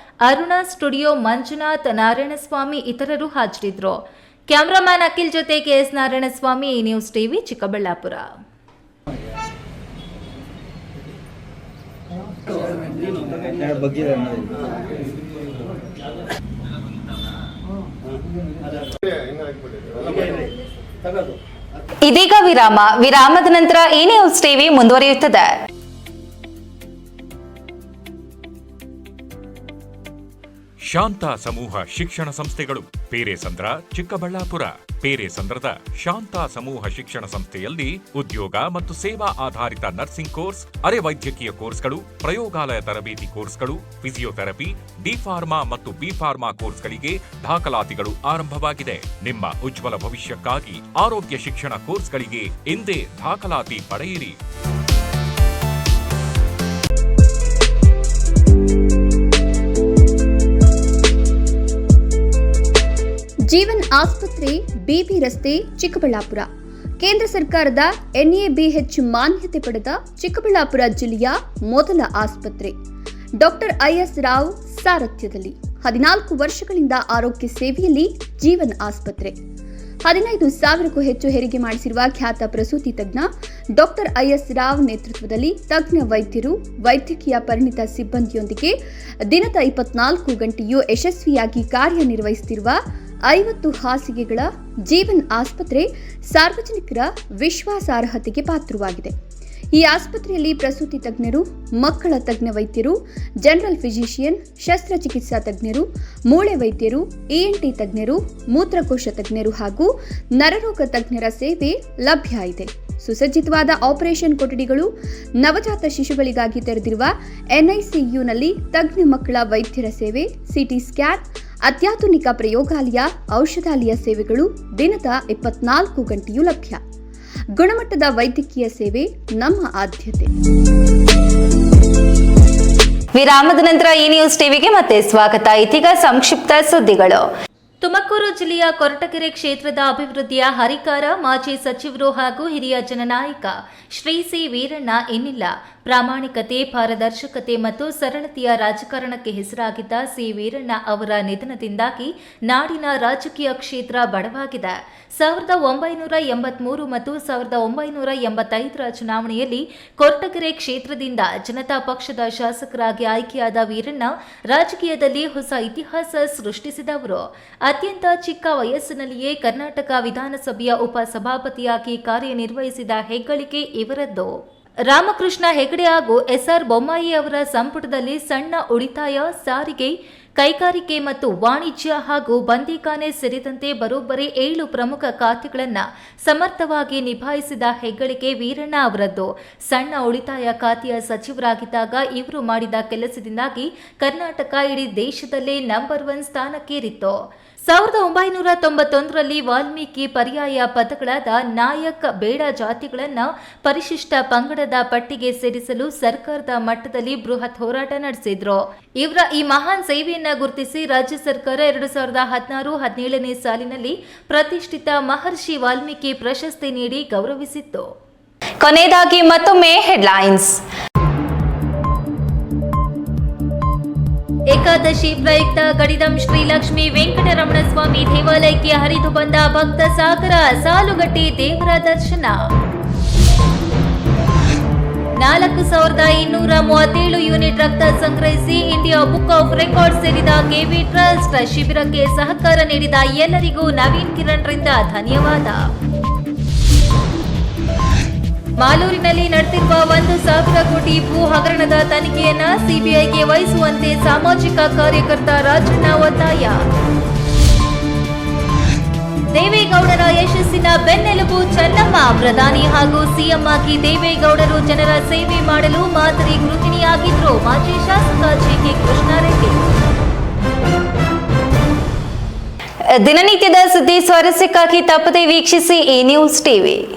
ಅರುಣ ಸ್ಟುಡಿಯೋ, ಮಂಜುನಾಥ್, ನಾರಾಯಣಸ್ವಾಮಿ ಇತರರು ಹಾಜರಿದ್ದರು. ಕ್ಯಾಮರಾಮ್ಯಾನ್ ಅಖಿಲ್ ಜೊತೆ ಕೆಎಸ್ ನಾರಾಯಣಸ್ವಾಮಿ, ಈ ನ್ಯೂಸ್ ಟಿವಿ, ಚಿಕ್ಕಬಳ್ಳಾಪುರ. ಇನ್ನು ತಗೋದು. ಇದೀಗ ವಿರಾಮದ ನಂತರ ಈ ನ್ಯೂಸ್ ಟಿವಿ ಮುಂದುವರಿಯುತ್ತದೆ. ಶಾಂತ ಸಮೂಹ ಶಿಕ್ಷಣ ಸಂಸ್ಥೆಗಳು ಪೇರೆಸಂದ್ರ ಚಿಕ್ಕಬಳ್ಳಾಪುರ. ಪೇರೆಸಂದ್ರದ ಶಾಂತ ಸಮೂಹ ಶಿಕ್ಷಣ ಸಂಸ್ಥೆಯಲ್ಲಿ ಉದ್ಯೋಗ ಮತ್ತು ಸೇವಾ ಆಧಾರಿತ ನರ್ಸಿಂಗ್ ಕೋರ್ಸ್, ಅರೆ ವೈದ್ಯಕೀಯ ಕೋರ್ಸ್ಗಳು, ಪ್ರಯೋಗಾಲಯ ತರಬೇತಿ ಕೋರ್ಸ್ಗಳು, ಫಿಸಿಯೋಥೆರಪಿ, ಡಿ ಫಾರ್ಮಾ ಮತ್ತು ಬಿ ಫಾರ್ಮಾ ಕೋರ್ಸ್ಗಳಿಗೆ ದಾಖಲಾತಿಗಳು ಆರಂಭವಾಗಿದೆ. ನಿಮ್ಮ ಉಜ್ವಲ ಭವಿಷ್ಯಕ್ಕಾಗಿ ಆರೋಗ್ಯ ಶಿಕ್ಷಣ ಕೋರ್ಸ್ಗಳಿಗೆ ಇಂದೇ ದಾಖಲಾತಿ ಪಡೆಯಿರಿ. ಜೀವನ್ ಆಸ್ಪತ್ರೆ, ಬಿಬಿ ರಸ್ತೆ, ಚಿಕ್ಕಬಳ್ಳಾಪುರ. ಕೇಂದ್ರ ಸರ್ಕಾರದ NABH ಮಾನ್ಯತೆ ಪಡೆದ ಚಿಕ್ಕಬಳ್ಳಾಪುರ ಜಿಲ್ಲೆಯ ಮೊದಲ ಆಸ್ಪತ್ರೆ. ಡಾಕ್ಟರ್ IS ರಾವ್ ಸಾರಥ್ಯದಲ್ಲಿ 14 ವರ್ಷಗಳಿಂದ ಆರೋಗ್ಯ ಸೇವೆಯಲ್ಲಿ ಜೀವನ್ ಆಸ್ಪತ್ರೆ. 15,000ಕ್ಕೂ ಹೆಚ್ಚು ಹೆರಿಗೆ ಮಾಡಿಸಿರುವ ಖ್ಯಾತ ಪ್ರಸೂತಿ ತಜ್ಞ ಡಾಕ್ಟರ್ IS ರಾವ್ ನೇತೃತ್ವದಲ್ಲಿ ತಜ್ಞ ವೈದ್ಯರು, ವೈದ್ಯಕೀಯ ಪರಿಣಿತ ಸಿಬ್ಬಂದಿಯೊಂದಿಗೆ ದಿನದ 24 ಗಂಟೆಯೂ ಯಶಸ್ವಿಯಾಗಿ ಕಾರ್ಯನಿರ್ವಹಿಸುತ್ತಿರುವ 50 ಹಾಸಿಗೆಗಳ ಜೀವನ್ ಆಸ್ಪತ್ರೆ ಸಾರ್ವಜನಿಕರ ವಿಶ್ವಾಸಾರ್ಹತೆಗೆ ಪಾತ್ರವಾಗಿದೆ. ಈ ಆಸ್ಪತ್ರೆಯಲ್ಲಿ ಪ್ರಸೂತಿ ತಜ್ಞರು, ಮಕ್ಕಳ ತಜ್ಞ ವೈದ್ಯರು, ಜನರಲ್ ಫಿಸಿಷಿಯನ್, ಶಸ್ತ್ರಚಿಕಿತ್ಸಾ ತಜ್ಞರು, ಮೂಳೆ ವೈದ್ಯರು, ENT ತಜ್ಞರು, ಮೂತ್ರಕೋಶ ತಜ್ಞರು ಹಾಗೂ ನರರೋಗ ತಜ್ಞರ ಸೇವೆ ಲಭ್ಯ ಇದೆ. ಸುಸಜ್ಜಿತವಾದ ಆಪರೇಷನ್ ಕೊಠಡಿಗಳು, ನವಜಾತ ಶಿಶುಗಳಿಗಾಗಿ ತೆರೆದಿರುವ NICUನಲ್ಲಿ ತಜ್ಞ ಮಕ್ಕಳ ವೈದ್ಯರ ಸೇವೆ, CT ಸ್ಕ್ಯಾನ್, ಅತ್ಯಾಧುನಿಕ ಪ್ರಯೋಗಾಲಯ, ಔಷಧಾಲಯ ಸೇವೆಗಳು ದಿನದ 24 ಗಂಟೆಯೂ ಲಭ್ಯ. ಗುಣಮಟ್ಟದ ವೈದ್ಯಕೀಯ ಸೇವೆ ನಮ್ಮ ಆದ್ಯತೆ. ವಿರಾಮದ ನಂತರ ಈ ನ್ಯೂಸ್ ಟಿವಿಗೆ ಮತ್ತೆ ಸ್ವಾಗತ. ಇದೀಗ ಸಂಕ್ಷಿಪ್ತ ಸುದ್ದಿಗಳು. ತುಮಕೂರು ಜಿಲ್ಲೆಯ ಕೊರಟಗೆರೆ ಕ್ಷೇತ್ರದ ಅಭಿವೃದ್ಧಿಯ ಹರಿಕಾರ ಮಾಜಿ ಸಚಿವರು ಹಾಗೂ ಹಿರಿಯ ಜನನಾಯಕ ಶ್ರೀ ಸಿ ವೀರಣ್ಣ ಇನ್ನಿಲ್ಲ. ಪ್ರಾಮಾಣಿಕತೆ, ಪಾರದರ್ಶಕತೆ ಮತ್ತು ಸರಳತೆಯ ರಾಜಕಾರಣಕ್ಕೆ ಹೆಸರಾಗಿದ್ದ ಸಿ ವೀರಣ್ಣ ಅವರ ನಿಧನದಿಂದಾಗಿ ನಾಡಿನ ರಾಜಕೀಯ ಕ್ಷೇತ್ರ ಬಡವಾಗಿದೆ. 1983 ಮತ್ತು 1985ರ ಚುನಾವಣೆಯಲ್ಲಿ ಕೊರಟಗೆರೆ ಕ್ಷೇತ್ರದಿಂದ ಜನತಾ ಪಕ್ಷದ ಶಾಸಕರಾಗಿ ಆಯ್ಕೆಯಾದ ವೀರಣ್ಣ ರಾಜಕೀಯದಲ್ಲಿ ಹೊಸ ಇತಿಹಾಸ ಸೃಷ್ಟಿಸಿದವರು. ಅತ್ಯಂತ ಚಿಕ್ಕ ವಯಸ್ಸಿನಲ್ಲಿಯೇ ಕರ್ನಾಟಕ ವಿಧಾನಸಭೆಯ ಉಪಸಭಾಪತಿಯಾಗಿ ಕಾರ್ಯನಿರ್ವಹಿಸಿದ ಹೆಗ್ಗಳಿಕೆ ಇವರದ್ದು. ರಾಮಕೃಷ್ಣ ಹೆಗಡೆ ಹಾಗೂ SR ಬೊಮ್ಮಾಯಿ ಅವರ ಸಂಪುಟದಲ್ಲಿ ಸಣ್ಣ ಉಳಿತಾಯ, ಸಾರಿಗೆ, ಕೈಗಾರಿಕೆ ಮತ್ತು ವಾಣಿಜ್ಯ ಹಾಗೂ ಬಂದೀಖಾನೆ ಸೇರಿದಂತೆ ಬರೋಬ್ಬರಿ 7 ಪ್ರಮುಖ ಖಾತೆಗಳನ್ನು ಸಮರ್ಥವಾಗಿ ನಿಭಾಯಿಸಿದ ಹೆಗ್ಗಳಿಕೆ ವೀರಣ್ಣ ಅವರದ್ದು. ಸಣ್ಣ ಉಳಿತಾಯ ಖಾತೆಯ ಸಚಿವರಾಗಿದ್ದಾಗ ಇವರು ಮಾಡಿದ ಕೆಲಸದಿಂದಾಗಿ ಕರ್ನಾಟಕ ಇಡೀ ದೇಶದಲ್ಲೇ ನಂಬರ್ 1 ಸ್ಥಾನಕ್ಕೇರಿತ್ತು. 1991ರಲ್ಲಿ ವಾಲ್ಮೀಕಿ ಪರ್ಯಾಯ ಪದಗಳಾದ ನಾಯಕ್, ಬೇಡ ಜಾತಿಗಳನ್ನು ಪರಿಶಿಷ್ಟ ಪಂಗಡದ ಪಟ್ಟಿಗೆ ಸೇರಿಸಲು ಸರ್ಕಾರದ ಮಟ್ಟದಲ್ಲಿ ಬೃಹತ್ ಹೋರಾಟ ನಡೆಸಿದ್ರು. ಇವರ ಈ ಮಹಾನ್ ಸೇವೆಯನ್ನ ಗುರುತಿಸಿ ರಾಜ್ಯ ಸರ್ಕಾರ 2016-17ನೇ ಸಾಲಿನಲ್ಲಿ ಪ್ರತಿಷ್ಠಿತ ಮಹರ್ಷಿ ವಾಲ್ಮೀಕಿ ಪ್ರಶಸ್ತಿ ನೀಡಿ ಗೌರವಿಸಿತ್ತು. ಕೊನೆಯದಾಗಿ ಮತ್ತೊಮ್ಮೆ ಹೆಡ್ಲೈನ್ಸ್. ಏಕಾದಶಿ ಪ್ರಯುಕ್ತ ಗಡಿದಂ ಶ್ರೀ ಲಕ್ಷ್ಮೀ ವೆಂಕಟರಮಣ ಸ್ವಾಮಿ ದೇವಾಲಯಕ್ಕೆ ಹರಿದು ಬಂದ ಭಕ್ತ ಸಾಗರ, ಸಾಲುಗಟ್ಟಿ ದೇವರ ದರ್ಶನ. 4237 ಯೂನಿಟ್ ರಕ್ತ ಸಂಗ್ರಹಿಸಿ ಇಂಡಿಯಾ ಬುಕ್ ಆಫ್ ರೆಕಾರ್ಡ್ ಸೇರಿದ KV ಟ್ರಸ್ಟ್. ಶಿಬಿರಕ್ಕೆ ಸಹಕಾರ ನೀಡಿದ ಎಲ್ಲರಿಗೂ ನವೀನ್ ಕಿರಣ್ ರಿಂದ ಧನ್ಯವಾದ. ಮಾಲೂರಿನಲ್ಲಿ ನಡೆದಿರುವ 1,000 ಕೋಟಿ ಭೂ ಹಗರಣದ ತನಿಖೆಯನ್ನ ಸಿಬಿಐಗೆ ವಹಿಸುವಂತೆ ಸಾಮಾಜಿಕ ಕಾರ್ಯಕರ್ತ ರಾಜಣ್ಣ ಒತ್ತಾಯ. ದೇವೇಗೌಡರ ಯಶಸ್ಸಿನ ಬೆನ್ನೆಲುಬು ಚೆನ್ನಮ್ಮ. ಪ್ರಧಾನಿ ಹಾಗೂ ಸಿಎಂ ಆಗಿ ದೇವೇಗೌಡರು ಜನರ ಸೇವೆ ಮಾಡಲು ಮಾದರಿ ಗೃಹಿಣಿಯಾಗಿದ್ರು. ಮಾಜಿ ಶಾಸಕ JK ಕೃಷ್ಣಾರೆಡ್ಡಿ. ದಿನನಿತ್ಯದ ಸುದ್ದಿ ಸ್ವಾರಸ್ಯಕ್ಕಾಗಿ ತಪ್ಪದೇ ವೀಕ್ಷಿಸಿ ಈ ನ್ಯೂಸ್ ಟಿವಿ.